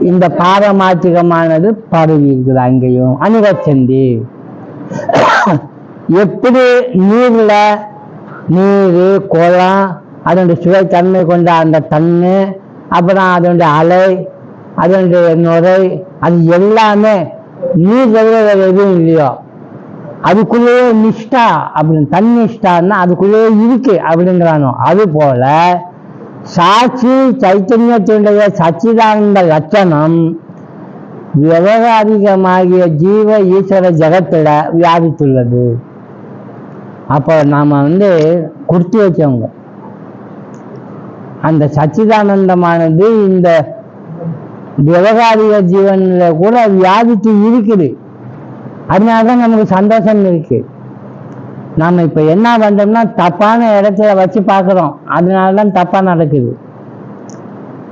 இந்த பாரமாத்திகமானது பரவி இருக்குது அங்கேயும். அனுகச்சந்தி எப்படி நீர்ல நீர் குளம் அதனுடைய சுவை தன்மை கொண்ட அந்த தண்ணு, அப்புறம் அதனுடைய அலை, அதனுடைய நுரை, அது எல்லாமே நீர் எதுவும் இல்லையோ அதுக்குள்ளேயே நிஷ்டா அப்படின்னு, தன்னிஷ்டான்னா அதுக்குள்ளேயே இருக்கு அப்படிங்கிறானோ. அது போல சாட்சி சைத்தன்யத்தினுடைய சச்சிதானந்த லட்சணம் விவகாரிகமாகிய ஜீவ ஈஸ்வர ஜெகத்துல வியாபித்துள்ளது. அப்போ நாம கொடுத்து வச்சவங்க. அந்த சச்சிதானந்தமானது இந்த விவகாரிக ஜீவன்ல கூட வியாபித்து இருக்குது. அதனாலதான் நமக்கு சந்தோஷம் இருக்கு. நாம இப்ப என்ன பண்றோம்னா தப்பான இடத்துல வச்சு பார்க்கிறோம், அதனாலதான் தப்பா நடக்குது.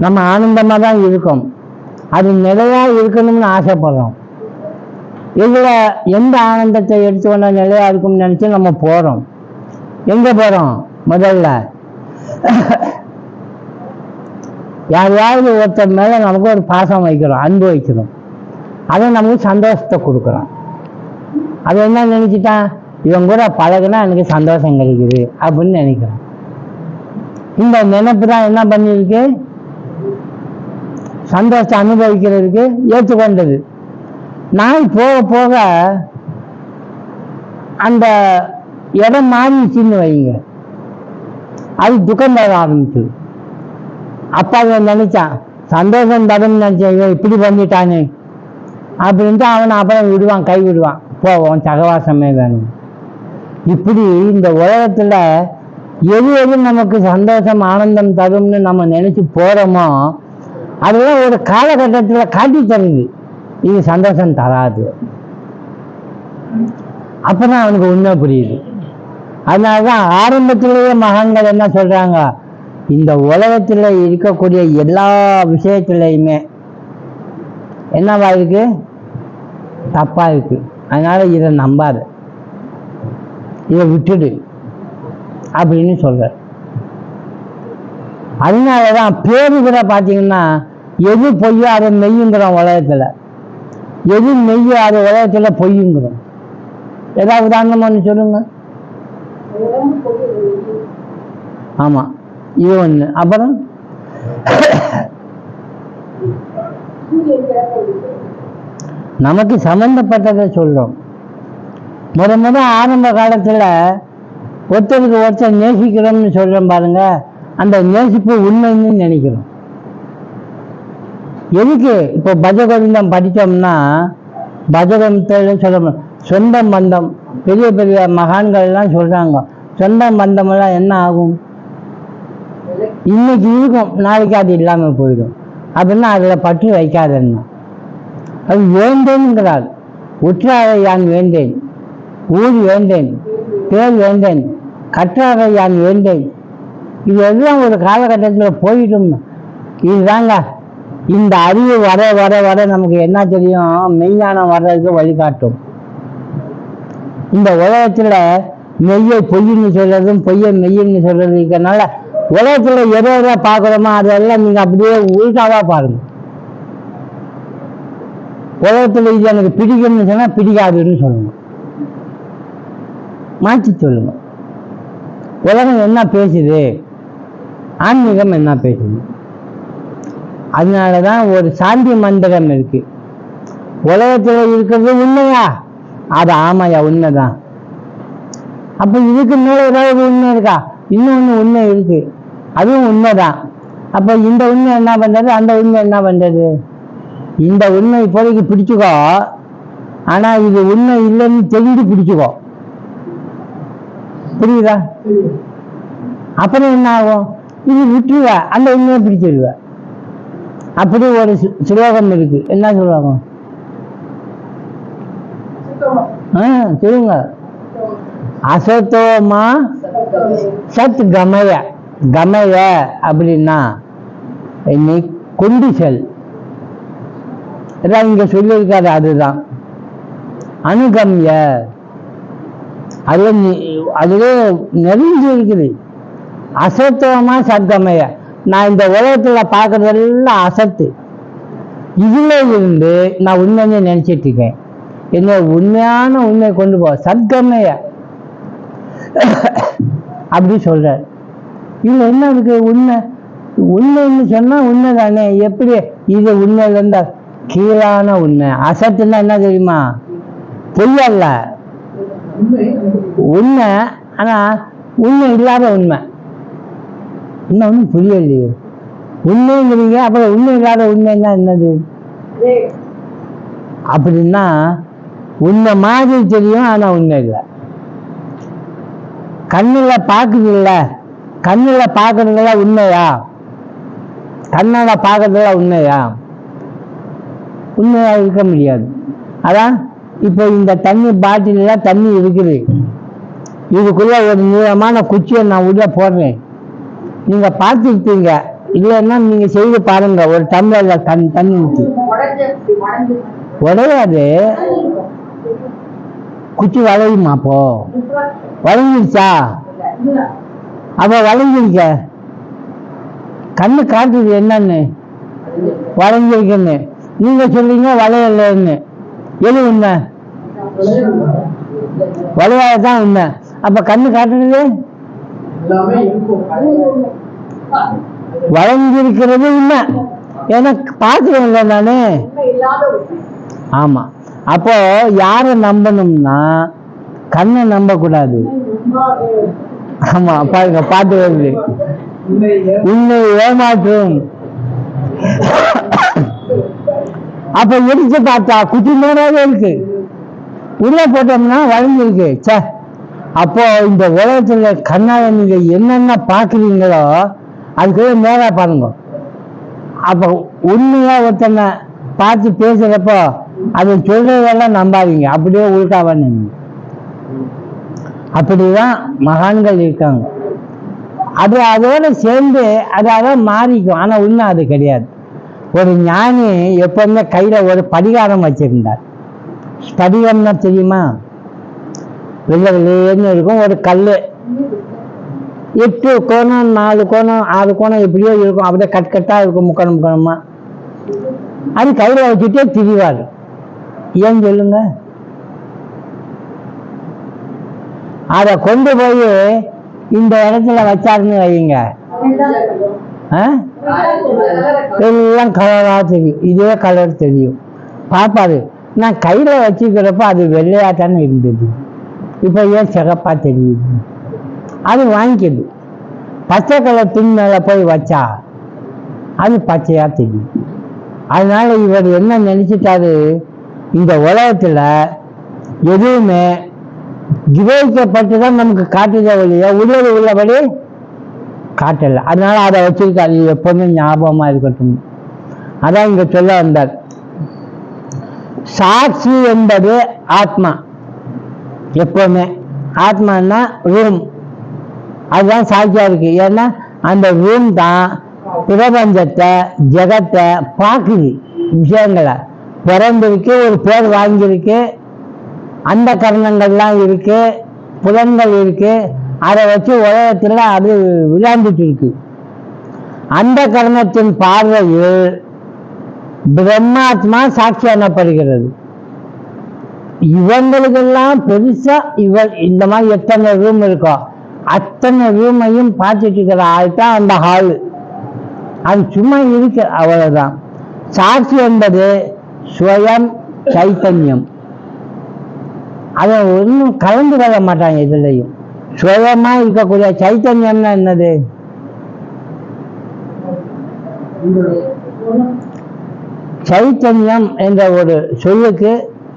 நம்ம ஆனந்தமா தான் இருக்கோம், அது நிலையா இருக்கணும்னு ஆசைப்படுறோம். இதுல எந்த ஆனந்தத்தை எடுத்துக்கொண்டா நிலையா இருக்கும்னு நினைச்சு நம்ம போறோம். எங்க போறோம்? முதல்ல யாரையாவது ஒருத்தர் மேல நமக்கு ஒரு பாசம் வைக்கிறோம், அன்பு வைக்கிறோம், அதை நமக்கு சந்தோஷத்தை கொடுக்குறோம். அது என்ன நினைச்சிட்டான்? இவன் கூட பழகுனா எனக்கு சந்தோஷம் கிடைக்குது அப்படின்னு நினைக்கிறான். இந்த நினைப்பு தான் என்ன பண்ணிருக்கு? சந்தோஷத்தை அனுபவிக்கிறதுக்கு ஏற்றுக்கொண்டது. நாள் போக போக அந்த இடம் மாறிச்சுன்னு வைங்க, அது துக்கம் தர ஆரம்பிச்சு. அப்பா அவன் நினைச்சான் சந்தோஷம் தரும் நினைச்சேன், இப்படி பண்ணிட்டானே அப்படின்ட்டு அவனை அப்புறம் விடுவான், கை விடுவான், போவோம் சகவாசமே வேணும். இப்படி இந்த உலகத்துல எது எது நமக்கு சந்தோஷம் ஆனந்தம் தரும்னு நம்ம நினைச்சு போறோமோ அதெல்லாம் ஒரு காலகட்டத்துல காட்டி தருது இது சந்தோஷம் தராது. அப்பதான் அவனுக்கு உண்மை புரியுது. அதனாலதான் ஆரம்பத்திலேயே மகான்கள் என்ன சொல்றாங்க? இந்த உலகத்துல இருக்கக்கூடிய எல்லா விஷயத்திலையுமே என்னவா இருக்கு? தப்பா இருக்கு. அதனால இதை நம்பாது, இதை விட்டுடு அப்படின்னு சொல்ற. அதனாலதான் பேரு கூட பாத்தீங்கன்னா எது பொய்யோ அதை மெய்யுங்கிறோம் உலகத்துல, எது மெய்யோ அது உலகத்துல பொய்யுங்கிறோம். ஏதாவது உதாரணம் ஒன்று சொல்லுங்க. ஆமா, இது ஒண்ணு. அப்புறம் நமக்கு சம்பந்தப்பட்டதை சொல்றோம். முத ஆரம்ப காலத்துல ஒருத்தருக்கு ஒருத்தர் நேசிக்கிறோம்னு சொல்றோம் பாருங்க, அந்த நேசிப்பு உண்மைன்னு நினைக்கிறோம். எதுக்கு இப்போ பஜகோவிந்தம் படித்தோம்னா, பஜகோவிந்தம் சொல்ல சொந்த பந்தம், பெரிய பெரிய மகான்கள் எல்லாம் சொல்றாங்க, சொந்த பந்தம் எல்லாம் என்ன ஆகும், இன்னைக்கு இருக்கும், நாளைக்கு அது இல்லாம போயிடும். அப்படின்னா அதுல பற்று வைக்காதுன்னா, அது வேண்டேன்கிறார். உற்றாரை யான் வேண்டேன், ஊர் வேண்டேன், பேர் வேண்டேன், கற்றாரை யான் வேண்டேன். இது எல்லாம் ஒரு காலகட்டத்தில் போயிடும். இதுதாங்க இந்த அறிவு வர வர வர நமக்கு என்ன தெரியும், மெய்ஞானம் வர்றதுக்கு வழிகாட்டும். இந்த உலகத்துல மெய்யை பொய்ன்னு சொல்றதும் பொய்யை மெய்யன்னு சொல்றது இருக்கிறதுனால உலகத்துல எதை பார்க்குறோமோ அதெல்லாம் நீங்க அப்படியே உள்டாவா பாருங்க. உலகத்துல இது எனக்கு பிடிக்கும்னு சொன்னா பிடிக்காதுன்னு சொல்லுங்க, மாற்றி சொல்லுங்க. உலகம் என்ன பேசுது, ஆன்மீகம் என்ன பேசுது. அதனாலதான் ஒரு சாந்தி மந்திரம் இருக்கு. உலகத்துல இருக்கிறது உண்மையா, அது ஆமாயா உண்மைதான். அப்ப இதுக்கு மேல ஏதாவது உண்மை இருக்கா, இன்னொன்னு உண்மை இருக்கு, அதுவும் உண்மைதான். அப்ப இந்த உண்மை என்ன பண்றது, அந்த உண்மை என்ன பண்றது. இந்த உண்மை இப்போதைக்கு பிடிச்சுக்கோ, ஆனா இது உண்மை இல்லைன்னு தெரிஞ்சு பிடிச்சுக்கோ. புரியுதா? அப்புறம் என்ன ஆகும், இது விட்டுருவ, அந்த உண்மையை பிடிச்சிருவ. அப்படி ஒரு சுலோகம் இருக்கு, என்ன சொல்லுவாங்க, சொல்லுங்க. அசத்தோமா சத் கமய, கமய அப்படின்னா என்னை கொண்டு செல். இங்க சொல்லியிருக்காரு, அதுதான் அனுகம்ய. அதுல நெருங்கி இருக்குது. அசத்துவமா சத்கமய, நான் இந்த உலகத்துல பார்க்கறதெல்லாம் அசத்து, இதுல இருந்து நான் உண்மைன்னு நினைச்சிட்டு இருக்கேன், என்ன உண்மையான உண்மை கொண்டு போ, சத்கமய அப்படி சொல்ற. இதுல என்ன இருக்கு, உண்மை உண்மைன்னு சொன்னா உண்மை தானே. எப்படி இது உண்மையில இருந்தா கீழான உண்மை. அசத்துன்னா என்ன தெரியுமா, பொய்யல்ல, உண்மை, ஆனா உண்மை இல்லாத உண்மை. இன்னும் ஒன்றும் புரியலையே, உண்மைங்கிறீங்க, அப்புறம் உண்மை இல்லாத உண்மைன்னா என்னது அப்படின்னா, உண்மை மாதிரி தெரியும் ஆனா உண்மை இல்லை. கண்ணுல பாக்குது இல்ல, கண்ணுல பாக்குறதுல உண்மையா, கண்ணால பாக்குறதுல உண்மையா, உண்மையா இருக்க முடியாது. அதான் இப்போ இந்த தண்ணி பாட்டில தண்ணி இருக்குது, இதுக்குள்ள ஒரு நீளமான குச்சியை நான் உள்ள போடுறேன், நீங்க பார்த்துருப்பீங்க. இல்லைன்னா நீங்க செய்து பாருங்க, ஒரு டம்ளர்ல தண்ணி ஊற்றி உடையாது, குச்சி வளையுமா, அப்போ வளைஞ்சிருச்சா, அப்ப வளைஞ்சிருக்க, கண்ணு காட்டுது என்னன்னு வளைஞ்சிருக்குன்னு, நீங்க சொல்றீங்க வளையலன்னு. எது உண்மை, வளையாதான் உண்மை. அப்ப கண்ணு காட்டுறது வளைஞ்சிருக்கிறது உண்மை, ஏன்னா பார்க்கிறேன் இல்லை நானு. ஆமா, அப்போ யாரை நம்பணும்னா கண்ணை நம்ப கூடாது. ஆமா பாருங்க, பாட்டு வருது, உன்னை ஏமாற்றும். அப்ப எடுத்து பார்த்தா குட்டி மேலாவே இருக்கு, உள்ள போட்டோம்னா வளைஞ்சிருக்கு. சே, அப்போ இந்த உலகத்துல கண்ணால நீங்க என்னென்ன பாக்குறீங்களோ அதுக்குள்ள மேலா பாருங்க. அப்ப உண்மையா ஒருத்தனை பார்த்து பேசுறப்போ அதை சொல்றதெல்லாம் நம்பாதீங்க, அப்படியே உள்டாவான்னு. அப்படிதான் மகான்கள் இருக்காங்க. அது அதோட சேர்ந்து அதான் மாறிக்கும், ஆனா உண்மை அது கிடையாது. ஒரு ஞானி எப்பவுமே கையில ஒரு படிகாரம் வச்சிருந்தார். படிகம்னா தெரியுமா, வெள்ளை வெள்ளையன்னு இருக்கும், ஒரு கல், 8 கோணம் 4 கோணம் 6 கோணம் எப்படியோ இருக்கும், அப்படியே கட்டா இருக்கும், முக்கணம் முக்கணமா. அது கையில வச்சுட்டே திரிவார். ஏன் சொல்லுங்க, அதை கொண்டு போய் இந்த இடத்துல வச்சாருன்னு வைங்க, எல்லாம் கலரா தெரியும், இதே கலர் தெரியும். பாப்பாரு நான் கையில வச்சுக்கிறப்ப அது வெள்ளையா தானே இருந்தது, இப்ப ஏன் சிகப்பா தெரியுது? அது வாங்கிக்குது. பச்சை கலர் துணி மேல போய் வச்சா அது பச்சையா தெரியும். அதனால இவர் என்ன நினைச்சிட்டாரு, இந்த உலகத்துல எதுவுமே கிரகிக்கப்பட்டுதான் நமக்கு காட்டுதே ஒழிய உள்ளது உள்ளபடி காட்டல. அதனால அதை வச்சிருக்காரு, எப்பவுமே ஞாபகமா இருக்கட்டும். அதான் இங்க சொல்ல வந்தார். சாட்சி என்பது ஆத்மா. எப்பவுமே ஆத்மான்னா ரூம், அதுதான் சாட்சியா இருக்கு. ஏன்னா அந்த ரூம் தான் பிரபஞ்சத்தை ஜெகத்தை பார்க்குது, விஷயங்களை பிறந்திருக்கு, ஒரு பேர் வாங்கியிருக்கு, அந்த கரணங்கள்லாம் இருக்கு, புலன்கள் இருக்கு, அதை வச்சு உலகத்தில் அது விளையாண்டுட்டு இருக்கு. அந்த கரணத்தின் பார்வையில் பிரம்மாத்மா சாட்சி எனப்படுகிறது. இவங்களுக்கெல்லாம் பெருசா இந்த மாதிரி எத்தனை ரூம் இருக்கோ அத்தனை ரூமையும் பார்த்துட்டு இருக்கிற ஆள் தான் அந்த ஹாலு. அது சும்மா இருக்கு, அவ்வளவுதான். சாட்சி என்பது ஸ்வயம் சைத்தன்யம். அதை ஒன்றும் கலந்து கொள்ள மாட்டாங்க இதுலையும். சுயமா இருக்கக்கூடிய சைத்தன்யம்னா என்னது? சைத்தன்யம் என்ற ஒரு சொல்லுக்கு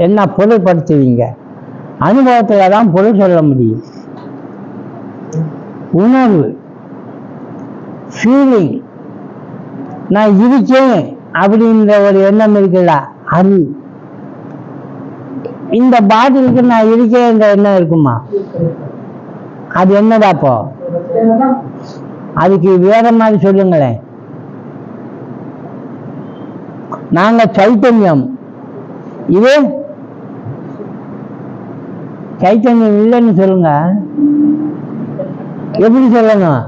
என்ன பொருள்படுத்துவீங்க? அனுபவத்துல தான் பொருள் சொல்ல முடியும். உணர்வு, ஃபீலிங், நான் இருக்கேன் அப்படின்ற ஒரு எண்ணம் இருக்குல்ல, அது. இந்த பாட்டிலுக்கு நான் இருக்கேன்ற எண்ணம் இருக்குமா? அது என்னதாப்போ? அதுக்கு வேற மாதிரி சொல்லுங்களேன். நாங்க சைத்தன்யம், இது சைத்தன்யம் இல்லைன்னு சொல்லுங்க. எப்படி சொல்லணும்?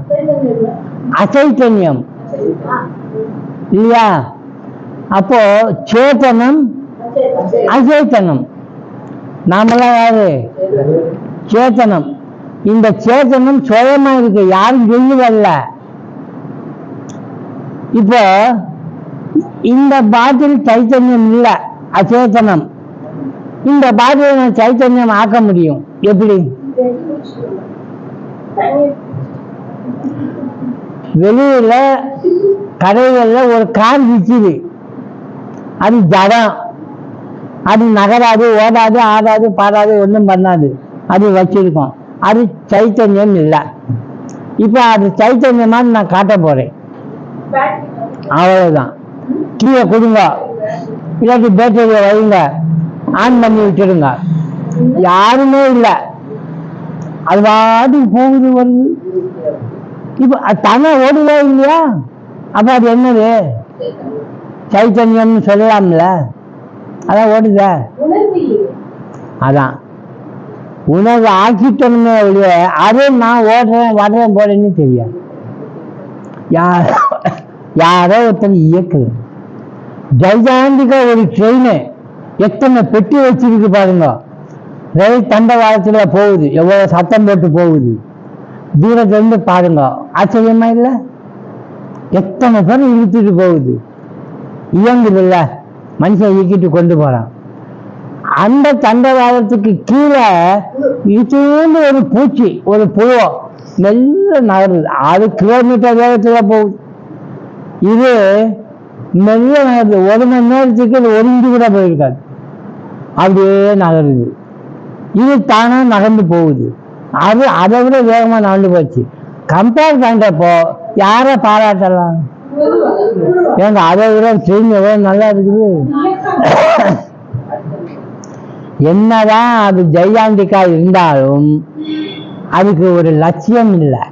அசைத்தன்யம் இல்லையா? அப்போ சேத்தனம் அசைத்தனம். நாமெல்லாம் யாரு? சேத்தனம். இந்த சேத்தனம் சுயமா இருக்கு, யாரும் சொல்லுவல்ல. இப்போ இந்த பாட்டில் சைத்தன்யம் இல்லை, அச்சேதனம். இந்த பாட்டிலை நான் சைத்தன்யம் ஆக்க முடியும் எப்படி? வெளியில கடைகள்ல ஒரு கார் விற்கிது, அது ஜடம், அது நகராது, ஓடாது, ஆடாது, பாடாது, ஒன்றும் பண்ணாது, அது வச்சிருக்கோம். அது சைத்தன்யம் இல்லை. இப்போ அது சைத்தன்யமாக நான் காட்ட போறேன், அவ்வளவுதான். கீழே கொடுங்க, இல்லாட்டி பேட்டரியை வைங்க, ஆன் பண்ணி விட்டுடுங்க, யாருமே இல்லை, அது பாட்டுக்கு போகுது வருது. இப்போ தன ஓடுதா இல்லையா? அப்ப அது என்னது? சைத்தன்யம்னு சொல்லலாம்ல. அதான் ஓடுத, அதான் உணர்வு ஆக்கிட்டோம்னு ஒழிய அது நான் ஓடுறேன் வர்றேன் போறேன்னு தெரியாது. யாரோ ஒருத்தன் இயக்குது. ஜைஜாண்டிக்கா ஒரு ட்ரெயின் எத்தனை பெட்டி வச்சிருக்கு பாருங்க. ரயில் தண்டவாளத்துல போகுது, எவ்வளவு சத்தம் போட்டு போகுது, தூரத்திலிருந்து பாருங்க. ஆச்சரியமா இல்லை? எத்தனை பேர் இழுத்துட்டு போகுது, இயங்குது இல்ல, மனுஷன் இயக்கிட்டு கொண்டு போறான். அந்த தண்டவாளத்துக்கு கீழே இழுத்து ஒரு பூச்சி, ஒரு புழு மெல்ல நகருது. 6 கிலோமீட்டர் வேகத்துல போகுது. இது மெல்ல நகருது. 1 மணி நேரத்துக்கு இது 1 இன்ச்சு கூட போயிருக்காது, அப்படியே நகருது. இது தானா நகர்ந்து போகுது. அது அதை விட வேகமா நகர்ந்து போச்சு. கம்பேர் பண்றப்போ யாரை பாராட்டலாம்? ஏங்க அதை விட ட்ரெயின் எவ்வளவு நல்லா இருக்குது. என்னதான் அது ஜெயாண்டிக்கா இருந்தாலும் அதுக்கு ஒரு லட்சியம் இல்லை,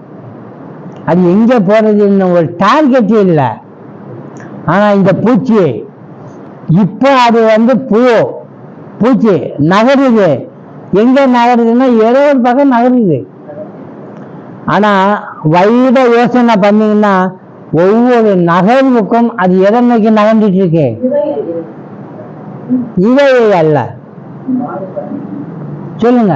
அது எங்க போறதுன்னு ஒரு டார்கெட் இல்லை. ஆனா இந்த பூச்சி இப்போ அது பூச்சி நகருது. எங்க நகருதுன்னா ஏதோ ஒரு பக்கம் நகருது. ஆனா வைட யோசனை பண்ணீங்கன்னா ஒவ்வொரு நகர்வுக்கும் அது எதை நோக்கி நகர்ந்துட்டு இருக்கு? இதை அல்ல, சொல்லுங்க.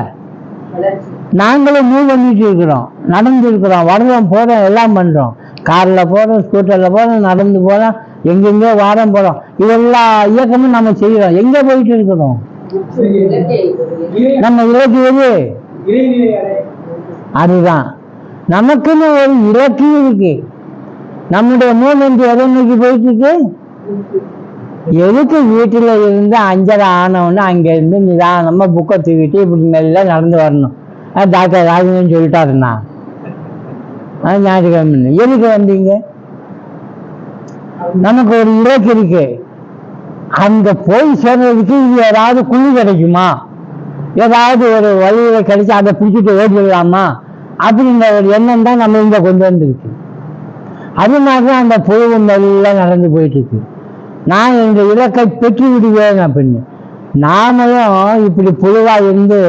நாங்களும் மூவ் பண்ணிட்டு இருக்கிறோம், நடந்து இருக்கிறோம், வர்றோம், போறோம், எல்லாம் பண்றோம். காரில் போகிறோம், ஸ்கூட்டரில் போகிறோம், நடந்து போகிறோம், எங்கெங்கேயோ வாரம் போகிறோம். இதெல்லா இயக்கமும் நம்ம செய்கிறோம். எங்கே போயிட்டு இருக்கிறோம்? நம்ம இலக்கு எது? அதுதான். நமக்குன்னு ஒரு இலக்கியம் இருக்கு. நம்முடைய மூமெண்ட் எதை நோக்கி போயிட்டு இருக்கு? எதுக்கு வீட்டில் இருந்து 5:30 ஆனவுன்னு அங்கேருந்து நிதானமாக புக்கை தூக்கிட்டு இப்படி மெல்ல நடந்து வரணும்? டாக்டர் ராஜன் சொல்லிட்டாருண்ணா, ஞாயிற்றுக்கிழமை எதுக்கு வந்தீங்க? நமக்கு ஒரு இலக்கு இருக்கு. அங்க போய் சேர்றதுக்கு இது ஏதாவது குழு கிடைக்குமா, ஏதாவது ஒரு வழியில கிடைச்சி அதை பிடிச்சிட்டு ஓடிடலாமா அப்படிங்கிற ஒரு எண்ணம் தான் நம்ம இங்க கொண்டு வந்துருக்கு. அது மாதிரி அந்த புழு மெல்ல நடந்து போயிட்டு இருக்கு. நான் இந்த இலக்கை பெற்று விடுவேன் அப்படின்னு. நாமளும் இப்படி புழுவா இருந்து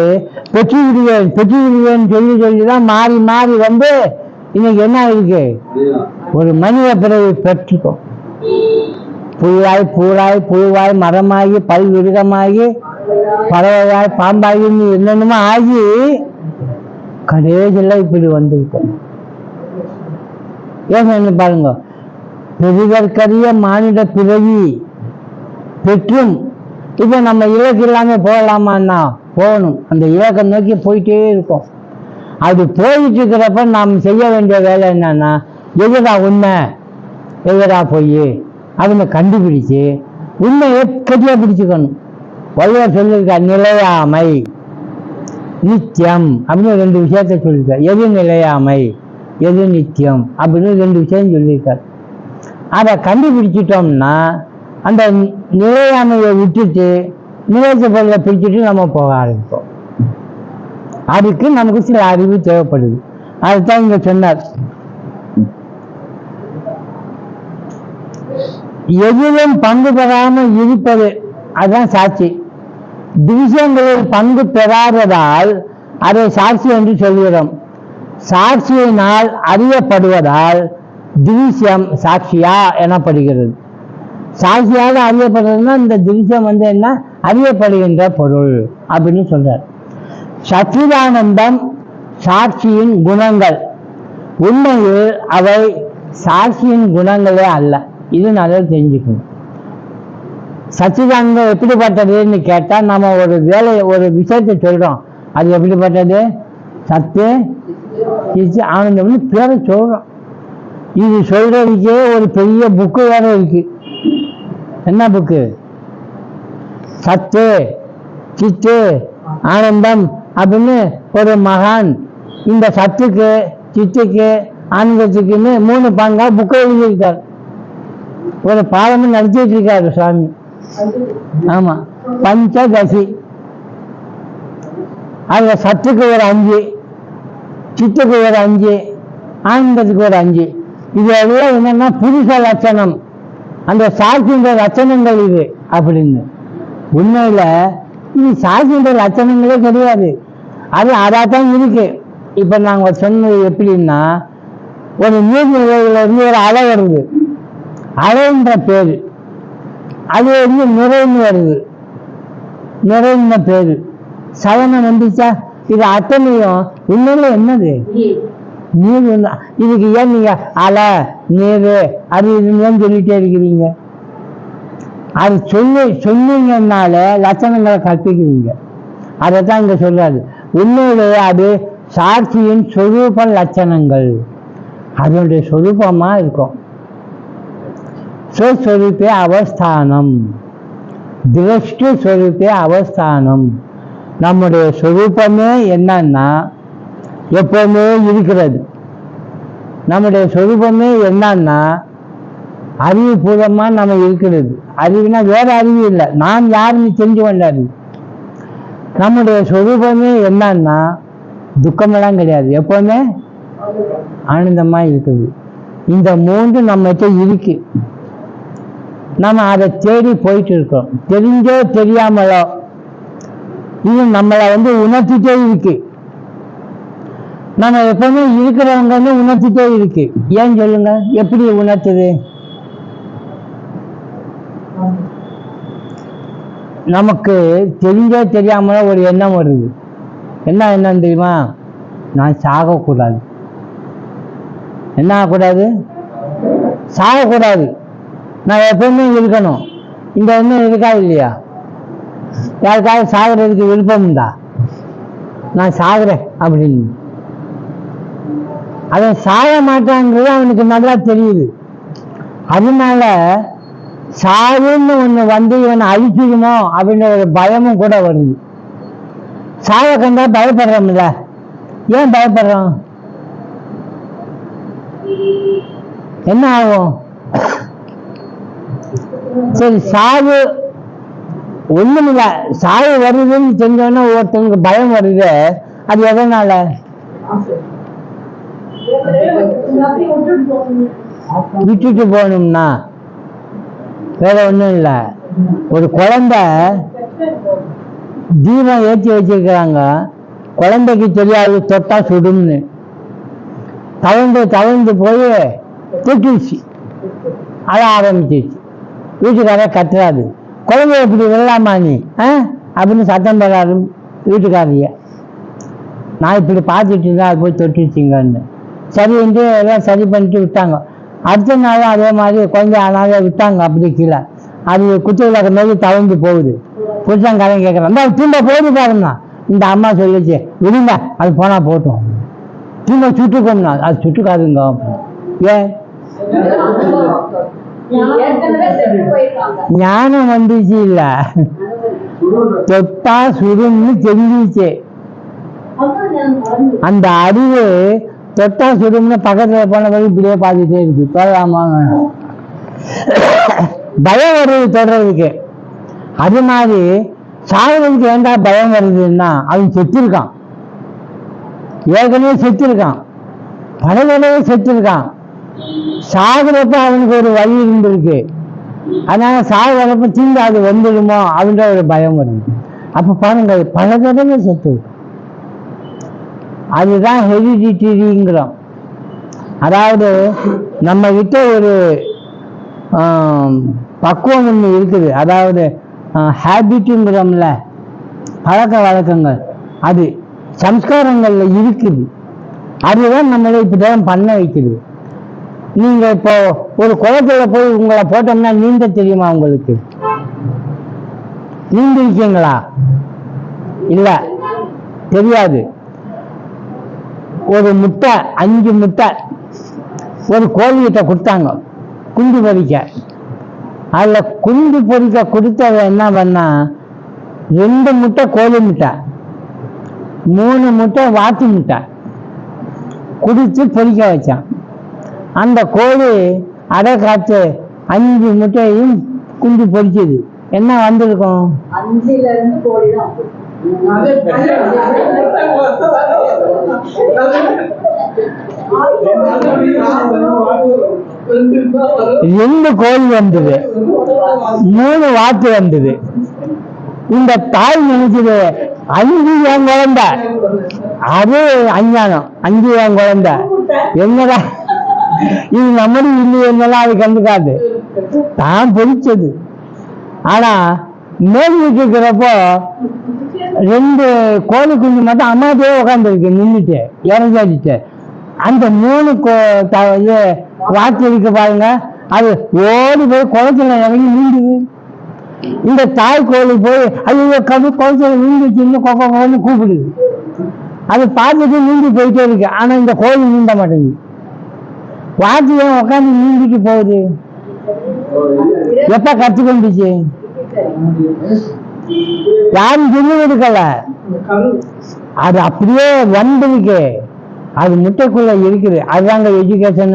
பெற்று விடுவேன் சொல்லிதான் மாறி மாறி வந்து இன்னைக்கு என்ன இருக்கு? ஒரு மனித பிறவி பெற்றுக்கும். புழுவாய் பூராய் புழுவாய் மரமாகி பல்விருகமாகி பறவையாய் பாம்பாகி என்னென்னமோ ஆகி கடைசியில் இப்படி வந்திருக்கோம். ஏன் பாருங்க, பெரிதற்கரிய மானிட பிறவி பெற்றும் இப்ப நம்ம இலக்கு இல்லாம போகலாமான்னா போகணும். அந்த இலக்கை நோக்கி போயிட்டே இருக்கோம். அது போயிட்டு இருக்கிறப்ப நாம் செய்ய வேண்டிய வேலை என்னன்னா, எதுடா உண்மை எதுடா பொய் அப்படின்னு கண்டுபிடிச்சு உண்மையை கட்டியா பிடிச்சுக்கணும். வள்ளுவர் சொல்லியிருக்கா, நிலையாமை நித்தியம் அப்படின்னு 2 விஷயத்த சொல்லியிருக்கார். எது நிலையாமை எது நித்தியம் அப்படின்னு 2 விஷயம் சொல்லியிருக்கார். அதை கண்டுபிடிச்சிட்டோம்னா அந்த நிலையாமையை விட்டுட்டு நிலைத்த பொருளை பிடிச்சிட்டு நம்ம போக ஆரம்பிப்போம். அதுக்கு நமக்கு சில அறிவு தேவைப்படுது. அதுதான் இங்க சொன்னார். எதிலும் பங்கு பெறாமல் இருப்பது அதுதான் சாட்சி. திவ்யங்களில் பங்கு பெறாததால் அதை சாட்சி என்று சொல்கிறோம். சாட்சியினால் அறியப்படுவதால் திவ்யம் சாட்சியா எனப்படுகிறது. சாட்சியாக அறியப்படுறதுன்னா இந்த திவ்யம் என்ன? அறியப்படுகின்ற பொருள் அப்படின்னு சொல்றார். சச்சிதானந்தம் சாட்சியின் குணங்கள். உண்மையில் அவை சாட்சியின் குணங்களே அல்ல. இது நல்லா தெரிஞ்சுக்கணும். சச்சிதானந்தம் எப்படிப்பட்டதுன்னு கேட்டா, நம்ம ஒரு விஷயத்தை சொல்றோம், அது எப்படிப்பட்டது? சத்து ஆனந்தம்னு பேரை சொல்றோம். இது சொல்றதுக்கே ஒரு பெரிய புக்கு வேற இருக்கு. என்ன புக்கு? சத்து சித்து ஆனந்தம் அப்படின்னு ஒரு மகான் இந்த சத்துக்கு சித்துக்கு ஆனந்தத்துக்குன்னு 3 பங்கா புக்கை எழுதியிருக்காரு. ஒரு பாடமும் நடத்திட்டு இருக்காரு சுவாமி. ஆமா, பஞ்சதசி. அதுல சத்துக்கு ஒரு 5, சித்துக்கு ஒரு 5, ஆனந்தத்துக்கு ஒரு 5. இது எல்லாம் என்னன்னா புருஷ லட்சணம், அந்த சாட்சின்ற லட்சணங்கள் இது அப்படின்னு. உண்மையில இது சாட்சின்ற லட்சணங்களே கிடையாது. அது அதான் இருக்கு. இப்ப நாங்க சொன்னது எப்படின்னா, ஒரு நீர்நிலையில இருந்து ஒரு அலை வருது, அலைன்ற பேரு. அது நிறைன்னு வருது, நிறைந்த பேரு. சலனம் வந்துச்சா? இது அத்தனையும் உண்மையில என்னது? நீர். இதுக்கு ஏன் நீங்க அலை நீர் அது இதுன்னு சொல்லிட்டே இருக்கிறீங்க? அது சொன்னீங்கன்னால லட்சணங்களை கற்பிக்கிறீங்க. அதைத்தான் இங்க சொல்றாரு. உண்மையிலேயே அது சாட்சியின் சொரூப லட்சணங்கள், அதனுடைய சொரூபமா இருக்கும். स्वस्वरूपे அவஸ்தானம், திருஷ்டி ஸ்வரூபே அவஸ்தானம். நம்முடைய சொரூபமே என்னன்னா எப்பவுமே இருக்கிறது. நம்முடைய சொரூபமே என்னன்னா அறிவுபூர்வமா நம்ம இருக்கிறது. அறிவுனா வேற அறிவு இல்லை, நான் யாருன்னு தெரிஞ்சு கொண்டாரு. நம்முடைய சொரூபமே என்னன்னா துக்கமெல்லாம் கிடையாது, எப்பவுமே ஆனந்தமா இருக்குது. இந்த 3 நம்மகிட்ட இருக்கு. நம்ம அதை தேடி போயிட்டு இருக்கோம். தெரிஞ்சோ தெரியாமலோ இது நம்மளை உணர்த்திட்டே இருக்கு. நம்ம எப்பவுமே இருக்கிறவங்க உணர்த்திட்டே இருக்கு. ஏன் சொல்லுங்க, எப்படி உணர்த்துது? நமக்கு தெரிஞ்சோ தெரியாமலோ ஒரு எண்ணம் வருது. என்ன எண்ணம் தெரியுமா? நான் சாகக்கூடாது. என்ன ஆகக்கூடாது? சாகக்கூடாது, நான் எப்பவுமே இருக்கணும், இந்த எண்ணம் இருக்கா இல்லையா? யாருக்காவது சாகிறதுக்கு விருப்பம் உண்டா? நான் சாகுறேன் அப்படின்னு. அவன் சாக மாட்டான்றது அவனுக்கு நல்லா தெரியுது. அதனால சாவுன்னு ஒண்ணு வந்து இவனை அழிச்சிடுமோ அப்படின்ற ஒரு பயமும் கூட வருது. சாவ கண்டா பயப்படுறோம்ல. ஏன் பயப்படுறோம்? என்ன ஆகும்? சரி, சாவு ஒண்ணுமில்ல, சாவு வருதுன்னு தெரிஞ்சோன்னா ஒருத்தவங்களுக்கு பயம் வருது. அது எதனால? விட்டுட்டு போகணும்னா வேற ஒண்ணும் இல்லை. ஒரு குழந்தை தீபம் ஏற்றி வச்சிருக்கிறாங்க, குழந்தைக்கு தெரியாது தொட்டா சுடும்னு. தவழ்ந்து போய் தொட்டுச்சு, அழ ஆரம்பிச்சிச்சு. வீட்டுக்கார கத்துறாது, குழந்தை எப்படி விடலாமா நீ அப்படின்னு சத்தம் போடாது வீட்டுக்காரிய. நான் இப்படி பார்த்துட்டு இருந்தா அது போய் தொட்டுச்சிங்கன்னு சரின்ட்டு எல்லாம் சரி பண்ணிட்டு விட்டாங்க. அடுத்த நாளும் அதே மாதிரி குழந்தை ஆனாலே விட்டாங்க. அப்படி கீழே அது குத்து விளக்க மாதிரி தவழ்ந்து போகுது. புருஷங்காரன் கேட்குறான், திரும்ப போகுது பாருங்க. இந்த அம்மா சொல்லிச்சு, விடுங்க அது போனா போட்டோம், திரும்ப சுட்டுக்கோம்னா. அது சுட்டுக்காதுங்க. ஏன்? ஞானம் வந்துச்சு இல்ல, தொட்டா சுடுன்னு தெரிஞ்சிச்சு. அந்த அறிவு தொட்டா சுடும்னு பக்கத்துல போன போது இப்படியே பார்த்துட்டே இருக்கு. தொடராமா பயம் வருது தொடர்றதுக்கு. அது மாதிரி சாகுறதுக்கு ஏண்டா பயம் வருதுன்னா, அவன் செத்துருக்கான், ஏற்கனவே செத்துருக்கான், பல தடவை செத்துருக்கான். சாகுறப்ப அவனுக்கு ஒரு வழி இருந்திருக்கு. அதனால சாகுறப்ப திரும்ப அது வந்துடுமோ அப்படின்ற ஒரு பயம் வருது. அப்ப பாருங்க, பல தடவை செத்து. அதுதான் ஹெரிடிட்டரிங்கிறோம். அதாவது நம்ம கிட்ட ஒரு பக்குவம் ஒன்று இருக்குது. அதாவது ஹேபிட்டுங்கிறோம்ல, பழக்க வழக்கங்கள், அது சம்ஸ்காரங்கள்ல இருக்குது. அதுதான் நம்மளை இப்படிதான் பண்ண வைக்குது. நீங்க இப்போ ஒரு குளத்துல போய் உங்களை போட்டோம்னா நீந்த தெரியுமா? உங்களுக்கு நீந்திருக்கீங்களா? இல்ல, தெரியாது. ஒரு முட்டை, 5 முட்டை ஒரு கோழிகிட்ட கொடுத்தாங்க குண்டு பொறிக்க. அதுல குண்டு பொறிக்க கொடுத்தவ என்ன பண்ணா, 2 முட்டை கோழி முட்டை, 3 முட்டை வாத்து முட்டை குடிச்சு பொறிக்க வச்சான். அந்த கோழி அடை காத்து 5 முட்டையும் குஞ்சு பொறிச்சது. என்ன வந்திருக்கும்? 5ல இருந்து கோழி தான். 2 கோழி வந்தது, 3 வாத்து வந்தது. இந்த தாய் நினைச்சது 5 என் குழந்தை. அது அஞ்ஞானம். 5 என் குழந்தை என்னடா இது நம்மளும் இல்லையெல்லாம் அது கண்டுக்காது, தான் பொறிச்சது. ஆனா மேல்விட்டு இருக்கிறப்போ 2 கோழி குஞ்சு மட்டும் அம்மாட்டே உட்காந்துருக்கு, நின்றுட்டு இறஞ்சாடிட்டு. அந்த 3 வாத்து இருக்கு பாருங்க, அது ஓடி போய் குளத்துல இறங்கி நீண்டுது. இந்த தாய் கோழி போய் ஐயோ குளத்துல நீந்துச்சு, இன்னும் கொக்கன்னு கூப்பிடுது. அது பார்த்துட்டு நீந்தி போயிட்டே இருக்கு. ஆனா இந்த கோழி நீந்த மாட்டேங்குது. வாத்து ஏன் உட்காந்து நீந்திட்டு போகுது? எப்ப கத்துக்கொண்டுச்சு? யாரும் சொல்லி கொடுக்கல, அது அப்படியே வந்திருக்கு. அது முட்டைக்குள்ள இருக்குது. அதுதாங்க எஜுகேஷன்.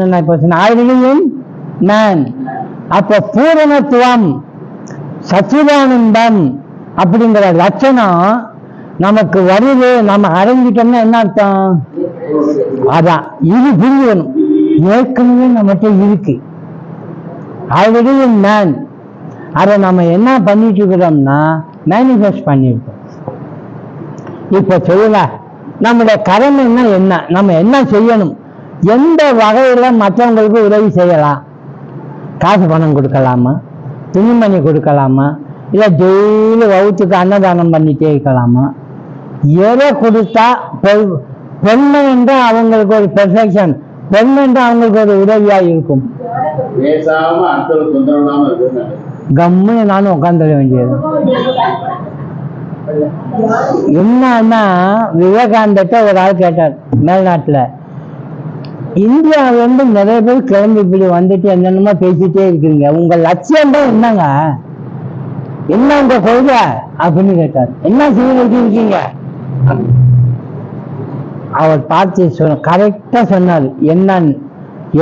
மேன் அப்ப பூரணத்துவம், சச்சிதானந்தம் அப்படிங்கிற லட்சணம் நமக்கு வருது. நம்ம அடைஞ்சிட்டோம்னா என்ன அர்த்தம்? அதான் இது புரியணும். ஏற்கனவே நம்மகிட்ட இருக்கு ஆல்ரெடி மேன். அதை நம்ம என்ன பண்ணிட்டு இருக்கிறோம்னா மேனிஃபெஸ்ட் பண்ணிருக்கோம். இப்ப சொல்லல, நம்முடைய கடமைன்னா என்ன, நம்ம என்ன செய்யணும், எந்த வகையில மற்றவங்களுக்கு உதவி செய்யலாம்? காசு பணம் கொடுக்கலாமா, துணிமணி கொடுக்கலாமா, இல்ல டெய்லி வகுத்துக்கு அன்னதானம் பண்ணிட்டே இருக்கலாமா? எதை கொடுத்தா பெண்மை என்று அவங்களுக்கு ஒரு பெர்ஃபெக்ஷன், பெண் என்று அவங்களுக்கு ஒரு உதவியா இருக்கும்? பேசாம அடுத்த தொந்தரவு இல்லாம இருக்குது. கம்முன்னு நானும் உட்காந்துட வேண்டியது. என்னன்னா விவேகானந்தத்தை ஒரு ஆள் கேட்டார் மேல்நாட்டுல, இந்தியாவிலிருந்து நிறைய பேர் கிளம்பி இப்படி வந்துட்டு என்னென்னமோ பேசிட்டே இருக்கிறீங்க, உங்க லட்சியம் தான் என்னங்க, என்ன உங்க கொள்கை அப்படின்னு கேட்டார். என்ன செய்ய இருக்கீங்க? அவர் பார்த்து கரெக்டா சொன்னார் என்னன்னு.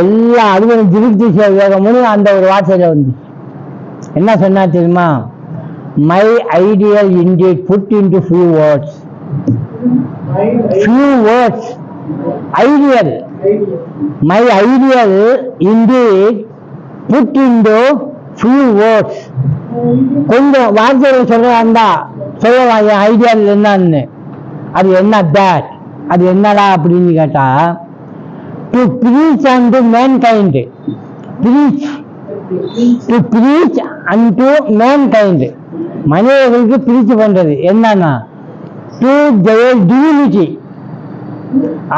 எல்லா அலுவலகம் திருப்தி வேகமும் அந்த ஒரு வார்த்தையில வந்து என்ன சொன்னா தெரியுமா? My ideal indeed put into few words. Few words ideal. My ideal indeed put into few words. கொஞ்சம் வார்த்தைகள் சொல்றதா சொல்லலாம் என் ஐடியல் என்னன்னு. அது என்ன தட், அது என்னடா அப்படின்னு கேட்டா, to preach and mankind. Preach, to preach and mankind. மனிதர்களுக்கு பிரீச் பண்றது என்னன்னா, டு தேர் டிவினிட்டி,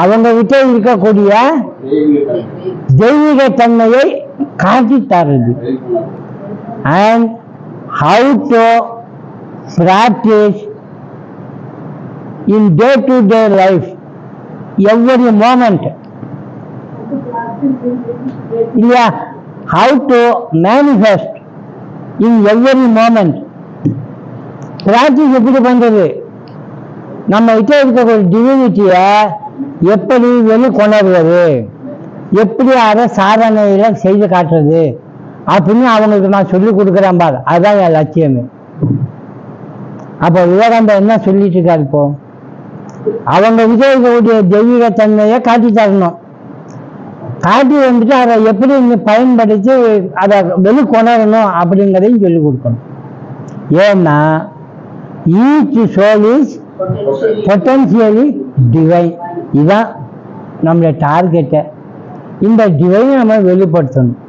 அவங்க கிட்ட இருக்கக்கூடிய தெய்வீக தன்மையை காட்டி தர்றது. And how to practise in day-to-day life, every moment. இல்லையா? How to manifest in every moment. Practice எப்படி பண்றது? நம்ம கிட்ட இருக்கக்கூடிய டிவினிட்டியை எப்படி வெளிக்கொணர்வது, எப்படி அதை சாதனையில செய்து காட்டுறது அப்படின்னு அவங்களுக்கு நான் சொல்லி கொடுக்குறேன் பாரு. அதுதான் என் லட்சியமே. அப்போ விவேகானந்தர் என்ன சொல்லிட்டு இருக்காரு? இப்போ அவங்க விஜயக்கூடிய தெய்வீக தன்மையை காட்டி தரணும். காட்டி வந்துட்டு அதை எப்படி பயன்படுத்தி அதை வெளிக்கொணரணும் அப்படிங்கிறதையும் சொல்லிக் கொடுக்கணும். ஏன்னா ஈச் சோல் இஸ் பொட்டன்சியலி டிவைன். இதுதான் நம்மளுடைய டார்கெட்டை. இந்த டிவைனை நம்ம வெளிப்படுத்தணும்.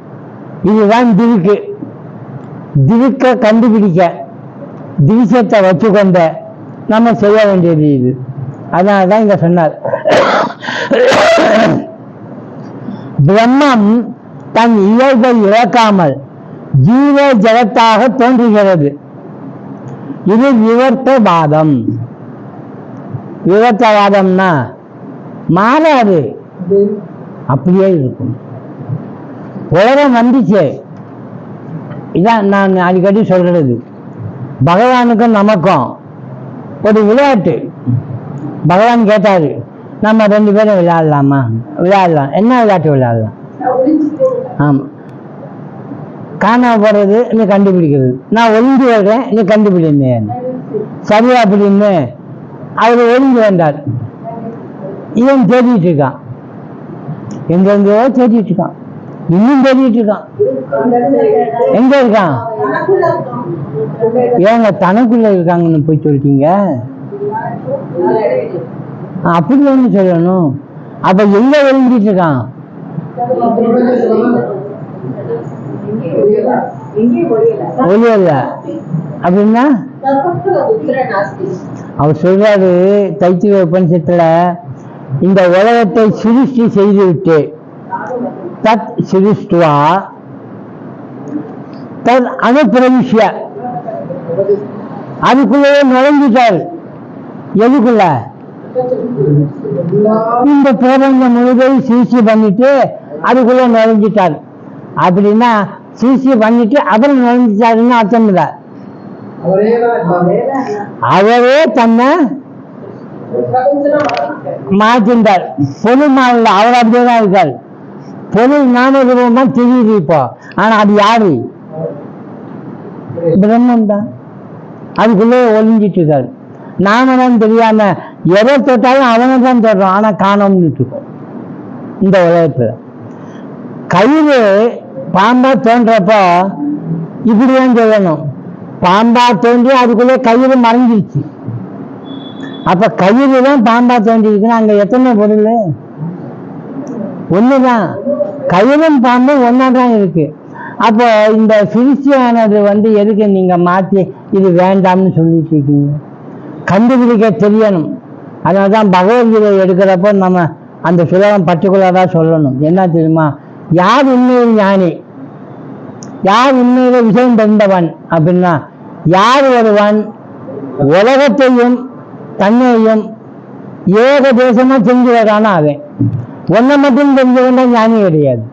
இதுதான் திருக்கு. திருக்க கண்டுபிடிக்க, திரிசத்தை வச்சுக்கொண்ட நம்ம செய்ய வேண்டியது இது. அதனால தான் இங்க சொன்னார், பிரம்மம் தன் இயல்பை இழக்காமல் ஜீவ ஜகத்தாக தோன்றுகிறது. இது விவர்த்தவாதம். விவர்த்தவாதம்னா மாறாது, அப்படியே இருக்கும். உலகம் வந்துச்சு. இதான் நான் அடிக்கடி சொல்றது. பகவானுக்கும் நமக்கும் ஒரு விளையாட்டு. பகவான் கேட்டாரு, நம்ம 2 பேரும் விளையாடலாமா? விளையாடலாம். என்ன விளையாட்டு விளையாடலாம்? ஆமா, காணாம போறது நீ கண்டுபிடிக்கிறது, நான் ஒளிஞ்சு வர்றேன் நீ கண்டுபிடிங்க. சரியா அப்படின்னு அவர் ஒளிஞ்சு வந்தார். இவன் தேடிட்டு இருக்கான், எங்கெங்கோ தேடிட்டு இருக்கான், இன்னும் தேடிட்டு இருக்கான். எங்க இருக்கான்? ஏங்க தனக்குள்ள இருக்காங்கன்னு போய் சொல்லிட்டீங்க? அப்படி ஒண்ணு சொல்லணும். அப்ப எங்க ஒளிஞ்சிட்டு இருக்கான்? ஒளியல்ல அப்படின்னா அவர் சொல்றாரு தைத்திரிய உபனிஷத்துல, இந்த உலகத்தை சிருஷ்டி செய்து விட்டு தத் சிருஷ்டுவா தத் அனுப்பிரவிஷ்ய, அதுக்குள்ளேயே நுழைஞ்சிட்டார். எதுக்குள்ள? இந்த பிரபஞ்சம் முழுவதும் சிருஷ்டி பண்ணிட்டு அதுக்குள்ள நுழைஞ்சிட்டார். அப்படின்னா சிருஷ்டி பண்ணிட்டு அப்புறம் நுழைஞ்சிட்டாருன்னு அர்த்தம் இல்லை. அவரே தன்னை மாற்றின்றார். பொருள் மாறல, அவர் அப்படியேதான் இருக்கார். பொருள் நாமரூபம் தான் தெரியுது இப்போ. ஆனா அது யாரு? பிரம்மன் தான். அதுக்குள்ளே ஒளிஞ்சிட்டு இருக்காரு. நாமதான் தெரியாம எதை தொட்டாலும் அவனை தான் தொடுறோம், ஆனா காணோம்னு இருக்கோம். இந்த உலகத்துல கயிறு பாம்பா தோன்றப்போ இப்படிதான் சொல்லணும், பாம்பா தோன்றி அதுக்குள்ளே கயிறு மறைஞ்சிருச்சு. அப்ப கயிறு தான் பாம்பா தோன்றிருக்குன்னா அங்க எத்தனை பொருள்? ஒண்ணுதான். கயிறும் பாம்பும் ஒன்னாதான் இருக்கு. அப்போ இந்த சிகிச்சையானது எதுக்கு நீங்க மாற்றி இது வேண்டாம்னு சொல்லிட்டு இருக்கீங்க? கண்டுபிடிக்க தெரியணும். அதனால்தான் பகவத்கீதை எடுக்கிறப்போ நம்ம அந்த சுலகம் பர்டிகுலராக சொல்லணும். என்ன தெரியுமா? யார் உண்மையில் ஞானி? யார் உண்மையில விஷயம் தெரிந்தவன் அப்படின்னா, யார் ஒருவன் உலகத்தையும் தன்னையும் ஏக தேசமா செஞ்சு வரானா அவன். ஒன்றை மட்டும் தெரிஞ்சுக்கொண்டா ஞானி கிடையாது.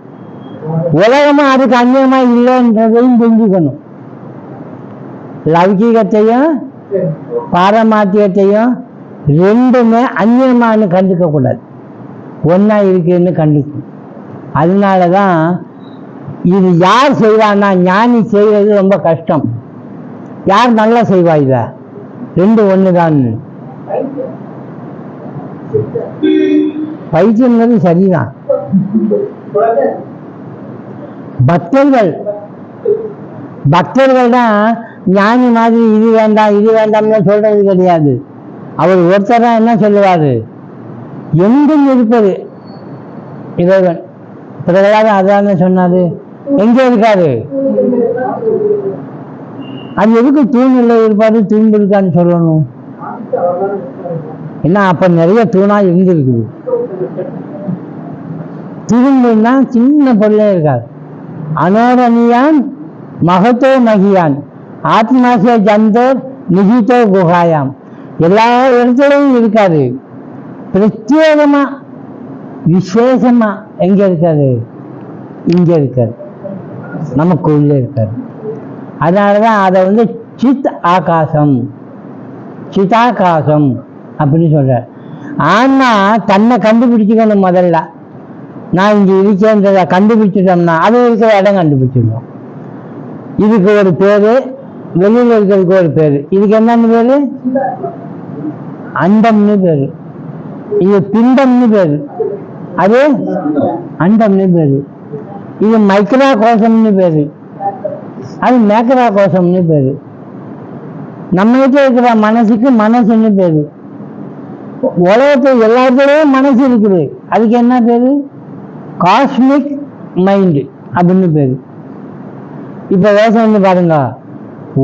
உலகமா அதுக்கு அந்நியமா இல்லைன்றதையும் தெரிஞ்சுக்கணும். லௌகீகத்தையும் பாரமாத்தியத்தையும் ரெண்டுமே அந்நியமானு கண்டுக்க கூடாது, ஒன்னா இருக்குன்னு கண்டுக்கும். அதனாலதான் இது யார் செய்வான்னா, ஞானி செய்வது ரொம்ப கஷ்டம். யார் நல்லா செய்வா இத? ரெண்டு ஒண்ணுதான். பைத்தியம்ங்கிறது சரிதான். பக்தர்கள் தான் ஞானி மாதிரி இது வேண்டாம் இது வேண்டாம்னு சொல்றது கிடையாது. அவர் ஒருத்தர் தான் என்ன சொல்லுவாரு, எங்கும் இருப்பது இறைவன். பிரகலாதன் அதான சொன்னாரு, எங்க இருக்காரு? அது எதுக்கு தூணில் இருப்பாரு, தூண் இருக்கான்னு சொல்லணும்? என்ன அப்ப நிறைய தூணா இருந்திருக்குது. தூண்னா சின்ன பொருளே இருக்காது. அனோரணியான் மகத்தோ மகியான் ஆத்மாசே ஜந்தோர் நிகிதோ குகாயாம். எல்லா இடத்துலையும் இருக்காது, பிரத்யேகமா விசேஷமா எங்க இருக்காது? இங்க இருக்காது, நமக்குள்ள இருக்காது. அதனாலதான் அதை சித் ஆகாசம், சிதாகாசம் அப்படின்னு சொல்ற. ஆனா தன்னை கண்டுபிடிச்சுக்கணும் முதல்ல. நான் இங்க இருக்கேன்றத கண்டுபிடிச்சிட்டோம்னா அது இருக்கிற இடம் கண்டுபிடிச்சிடணும். இதுக்கு ஒரு பேரு, வெளியில இருக்கிறதுக்கு ஒரு பேரு. இதுக்கு என்னன்னு பேரு? அண்டம்னு பேரு. இது பிண்டம்னு பேரு, அது அண்டம்னு பேரு. இது மைக்ரா கோஷம்னு பேரு, அது மேக்ரா கோஷம்னு பேரு. நம்ம கிட்ட இருக்கிற மனசுக்கு மனசுன்னு பேரு. உலகத்தை எல்லாத்துலயும் மனசு இருக்குது, அதுக்கு என்ன பேரு? காஸ்மிக் மைண்ட் அப்படின்னு பேரு. இப்ப யோசனை பாருங்க,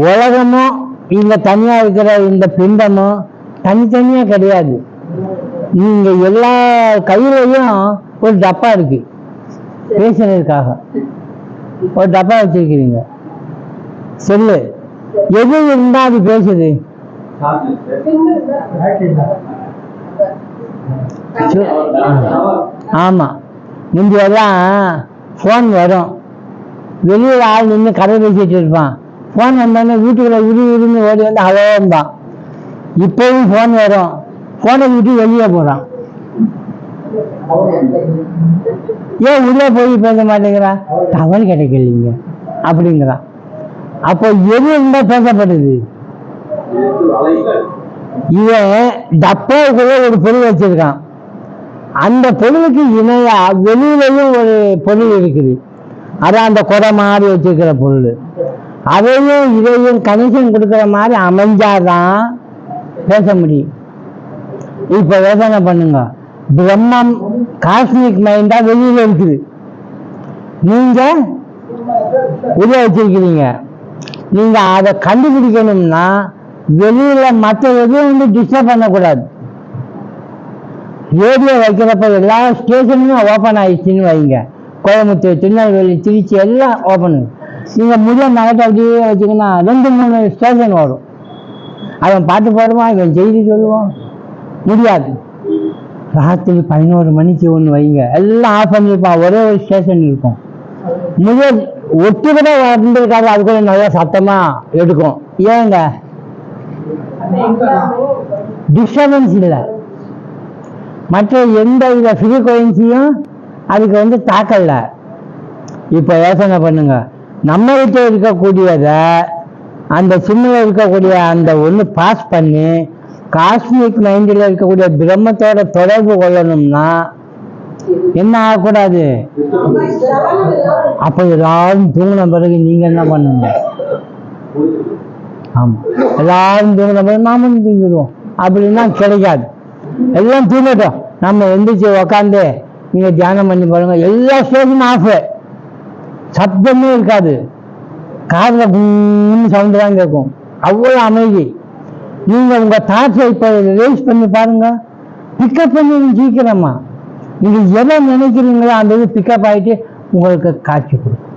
உலகமும் இங்க தனியா இருக்கிற இந்த பிண்டமும் தனித்தனியா கிடையாது. நீங்க எல்லா கையிலையும் ஒரு டப்பா இருக்கு, பேசுறதுக்காக ஒரு டப்பா வச்சிருக்கிறீங்க. சொல்லு, எது இருந்தா அது பேசுது? ஆமா, முந்தையெல்லாம் போன் வரும், வெளியில ஆள் நின்று கதை பேசிட்டு இருப்பான். போன் வந்தோடனே வீட்டுக்குள்ள விருந்து ஓடி வந்து அழகான். இப்பவும் போன் வரும், போனை விட்டு வெளியே போறான். ஏன் உள்ளே போய் பேச மாட்டேங்கிறான்? டவர் கிடைக்கலீங்க அப்படிங்கிறான். அப்போ எது இருந்தா பேசப்படுது? இவன் டப்பாவுக்குள்ள ஒரு பொருள் வச்சிருக்கான். அந்த பொருளுக்கு இணையா வெளியிலையும் ஒரு பொருள் இருக்குது, அதான் அந்த கொடை மாதிரி வச்சிருக்கிற பொருள். அதையும் இதையும் கனெக்ஷன் கொடுக்குற மாதிரி அமைஞ்சாதான் பேச முடியும். இப்ப யோசனை பண்ணுங்க, பிரம்மம் காஸ்மிக் மைண்டா வெளியில இருக்குது, நீங்க உள்ள வச்சிருக்கிறீங்க. நீங்க அதை கண்டுபிடிக்கணும்னா வெளியில மற்ற எதுவும் டிஸ்டர்ப் பண்ணக்கூடாது. ரேடியோ வைக்கிறப்ப எல்லா ஸ்டேஷனுமே ஓப்பன் ஆயிடுச்சுன்னு வைங்க, கோயம்புத்தூர், திருநெல்வேலி, திருச்சி எல்லாம் ஓப்பன். நீங்க முதல் நகத்தை அப்படியே வச்சுக்கன்னா 2-3 ஸ்டேஷன் வரும். அவன் பாட்டு பாடுவான், இவன் செய்தி சொல்லுவான். முடியாது. ராத்திரி 11 மணிக்கு ஒன்று வைங்க, எல்லாம் ஆஃப் பண்ணியிருப்பான், ஒரே ஒரு ஸ்டேஷன் இருக்கும். முதல் ஒட்டு கூட வந்துருக்காது, அது கூட நல்லா சத்தமா எடுக்கும். ஏங்க டிஸ்டர்பன்ஸ் இல்லை, மற்ற எந்த வித ஃப்ரீக்வன்சியும் அதுக்கு தாக்கல. இப்ப யோசனை பண்ணுங்க, நம்ம கிட்ட இருக்கக்கூடியத அந்த சிம்மில் இருக்கக்கூடிய அந்த ஒன்று பாஸ் பண்ணி காஸ்மிக் மைண்டில் இருக்கக்கூடிய பிரம்மத்தோட தொடர்பு கொள்ளணும்னா என்ன ஆகக்கூடாது? அப்ப எல்லாரும் தூங்கின பிறகு நீங்க என்ன பண்ணணும்? ஆமா, எல்லாரும் தூங்கின பிறகு நாமும் தூங்கிடுவோம் அப்படின்னா கிடைக்காது. எல்லாம் தூங்கட்டும், நம்ம எந்திரிச்சு உக்காந்து நீங்க தியானம் பண்ணி பாருங்க, எல்லா ஸ்டேஷனும் ஆஃப், சப்தமே இருக்காது, காதுல சவுண்ட் தான் கேட்கும், அவ்வளவு அமைதி. நீங்க உங்க தாட்ஸை இப்ப ரிலீஸ் பண்ணி பாருங்க, பிக்கப் பண்ணி சீக்கிரமா நீங்க எதை நினைக்கிறீங்களோ அந்த இது பிக்கப் ஆயிட்டு உங்களுக்கு காட்சி கொடுக்கும்.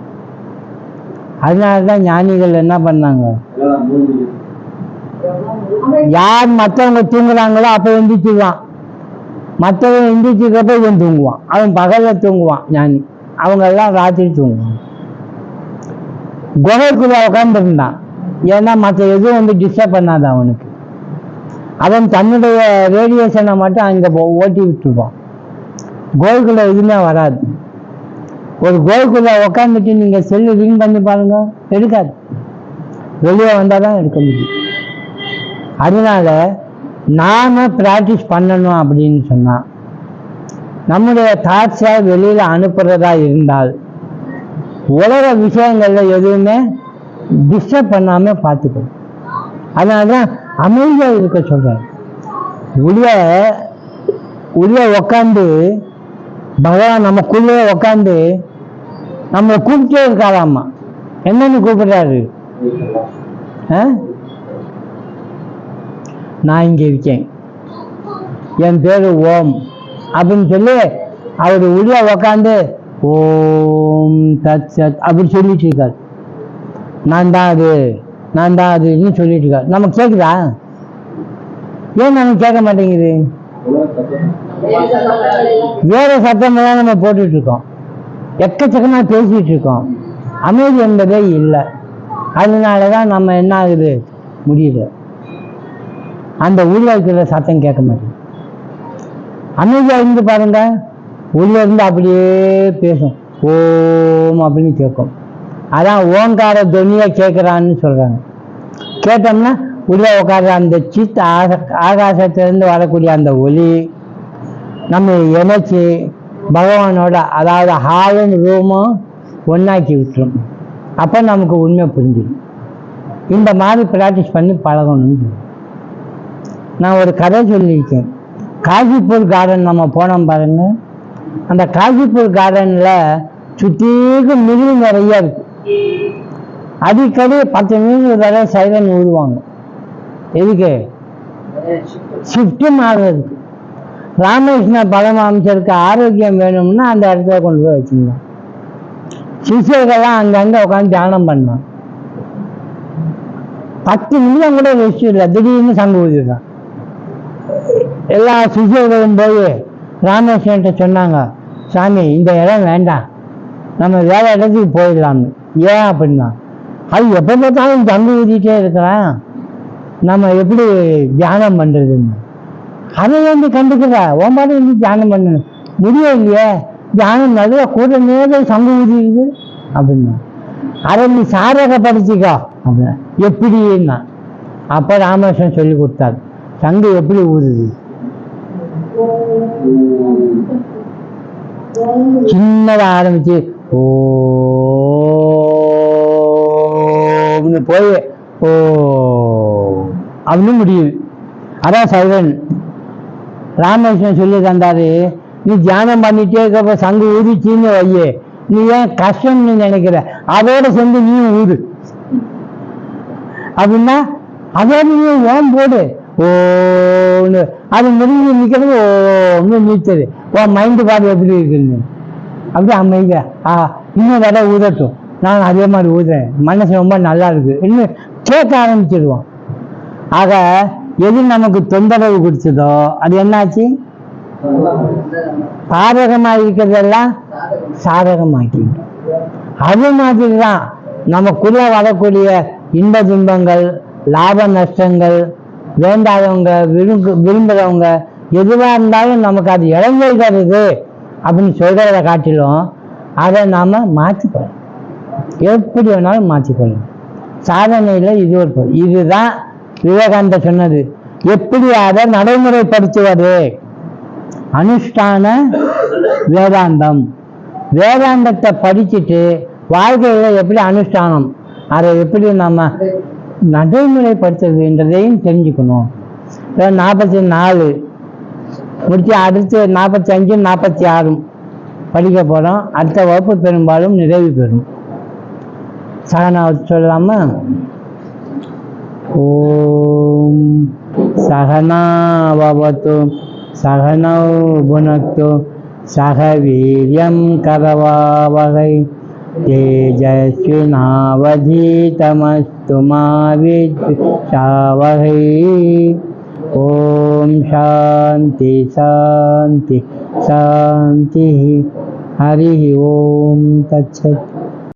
அதனால தான் ஞானிகள் என்ன பண்ணாங்க, யார் மற்றவங்க தூங்குறாங்களோ அப்போ எந்திரிச்சிடுவான், மற்றவங்க எந்திரிச்சிருக்கப்ப இவன் தூங்குவான். அவன் பகலில் தூங்குவான் ஞானி, அவங்க எல்லாம் ராத்திரி தூங்குவான். குகைக்குள்ள உட்காந்துருந்தான், ஏன்னா மற்ற எதுவும் வந்து டிஸ்டர்ப் பண்ணாது அவனுக்கு. அவன் தன்னுடைய ரேடியேஷனை மட்டும் அங்கே ஓட்டி விட்டுருப்பான், கோயிலுக்குள்ள எதுவுமே வராது. ஒரு கோயிலுக்குள்ள உட்காந்துட்டு நீங்கள் செல்லு ரிங் பண்ணி பாருங்க, எடுக்காது. வெளியே வந்தால் தான் எடுக்க முடியும். அதனால நாம ப்ராக்டிஸ் பண்ணணும் அப்படின்னு சொன்னால், நம்முடைய தாட்ஸை வெளியில் அனுப்புறதா இருந்தால் உலக விஷயங்களில் எதுவுமே டிஸ்டர்ப் பண்ணாமல் பார்த்துக்கணும். அதனால தான் அமைதியாக இருக்க சொல்கிறேன். உள்ள உக்காந்து பகவான் நமக்குள்ளே உக்காந்து நம்மளை கூப்பிட்டே இருக்காராம்மா. என்னன்னு கூப்பிடுறாரு, நான் இங்கே இருக்கேன், என் பேரு ஓம் அப்படின்னு சொல்லி அவர் உள்ள உக்காந்து ஓம் தத் சத் அப்படி சொல்லிட்டு இருக்காரு. நான் தான் அதுன்னு சொல்லிட்டு இருக்காரு. நமக்கு கேட்குதா? ஏன் நமக்கு கேட்க மாட்டேங்குது? வேற சத்தமெல்லாம் நம்ம போட்டுட்டு இருக்கோம், எக்கச்சக்கமா பேசிட்டு இருக்கோம், அமைதி என்பதே இல்லை. அதனாலதான் நம்ம என்ன ஆகுது, முடியல, அந்த உள்ள இருக்கிற சத்தம் கேட்க மாட்டேங்குது. அமைதியா இருந்து பாருங்க, உள்ள இருந்து அப்படியே பேசும், ஓம் அப்படின்னு கேட்கும். அதான் ஓங்கார துணியை கேட்குறான்னு சொல்றாங்க. கேட்டோம்னா உள்ள உட்கார்ற அந்த சித் ஆகாசத்திலிருந்து வரக்கூடிய அந்த ஒலி நம்ம இணைச்சி பகவானோட, அதாவது ஹாலும் ரூமும் ஒன்றாக்கி விட்டுரும். அப்போ நமக்கு உண்மை புரிஞ்சிடும். இந்த மாதிரி ப்ராக்டிஸ் பண்ணி பழகணும்னு நான் ஒரு கதை சொல்லியிருக்கேன். காஜிப்பூர் கார்டன் நம்ம போனோம் பாருங்க. அந்த காஜிப்பூர் கார்டனில் சுற்றிக்கு மிருகம் நிறைய இருக்கு. அடிக்கடி 10 நிமிஷம் வரை சைலன் ஊதுவாங்க. எதுக்கு? ஷிஃப்ட் மாறுறதுக்கு. ராமகிருஷ்ண பரமஹம்சருக்கு ஆரோக்கியம் வேணும்னா அந்த இடத்துல கொண்டு போய் வச்சுருந்தோம். சிஷியர்கள்லாம் அங்கங்கே உட்காந்து தியானம் பண்ணோம். 10 நிமிஷம் கூட ரெஸ்ட் இல்லை, திடீர்னு சங்கு ஊதிடுறான். எல்லா சிஷியர்களும் போய் ராமகிருஷ்ணன்ட்ட சொன்னாங்க, சாமி இந்த இடம் வேண்டாம், நம்ம வேற இடத்துக்கு போயிடலாம்னு. ஏன் அப்படின்னா, அது எப்போ பார்த்தாலும் சங்கு ஊதிட்டே இருக்கிறான், நம்ம எப்படி தியானம் பண்ணுறதுன்னு. அதை வந்து கண்டுக்கிறா, ஒம்பாடு வந்து தியானம் பண்ணணும் முடியும் இல்லையே, தியானம் நிறைய கூட நேரம் சங்கு ஊதிடுது அப்படின்னா. அதை நீ சாதகப்படுத்திக்கோ அப்படின்னா. எப்படின்னா, அப்போ ராமகிருஷ்ணன் சொல்லி கொடுத்தாரு, சங்கு எப்படி ஊதுது, சின்னதாக ஆரம்பிச்சு ஓன்னு போய் ஓ அப்படின்னு முடியுது. அதான் சைவன். ராமகிருஷ்ணன் சொல்லி தந்தாரு, நீ தியானம் பண்ணிட்டே இருக்கப்ப சங்கு ஊதிச்சின்னு வையே, நீ ஏன் கஷ்டம்னு நினைக்கிற, அதோட சேர்ந்து நீயும் ஊது அப்படின்னா, அதோட நீ ஓம் போடு ஓன்னு. அது முடிஞ்சு நிற்கிறது ஓன்னு நீச்சது. ஓ மைண்டு பாடு எப்படி இருக்குன்னு அப்படி அமைதியா இன்னும் வர ஊதட்டும், நான் அதே மாதிரி ஊதுறேன், மனசு ரொம்ப நல்லா இருக்கு இன்னும் கேட்க ஆரம்பிச்சிடுவோம். ஆக எது நமக்கு தொந்தரவு கொடுத்ததோ அது என்னாச்சு, பாதகமாக இருக்கிறதெல்லாம் சாதகமாக்கிட்டோம். அது மாதிரி தான் நமக்குள்ள வரக்கூடிய இன்ப துன்பங்கள், லாப நஷ்டங்கள், வேண்டாதவங்க விரும்புகிறவங்க எதுவாக இருந்தாலும் நமக்கு அது இழந்து தருது அப்படின்னு சொல்கிறத காட்டிலும் அதை நாம் மாற்றிக்கலாம், எப்படி வேணாலும் மாற்றிக்கலாம். சாதனையில் இது ஒரு இதுதான் விவேகானந்தர் சொன்னது. எப்படி அதை நடைமுறைப்படுத்துவது, அனுஷ்டான வேதாந்தம். வேதாந்தத்தை படிச்சுட்டு வாழ்க்கையில் எப்படி அனுஷ்டானம், அதை எப்படி நம்ம நடைமுறைப்படுத்துறதுன்றதையும் தெரிஞ்சுக்கணும். 44 முடிச்சு அடுத்து 45 46 படிக்க போகிறோம். அடுத்த வகுப்பு பெரும்பாலும் நிறைவு பெறும். சகனாவது சொல்லலாமா? ஓம் சகனா பவது சகனௌ புனக்து சக வீர்யம் கரவாவகை तेजस्विनावधीतमस्तु मा विद्विषावहै। ओम शांति शांति शांति। हरि ओम तत्सत्।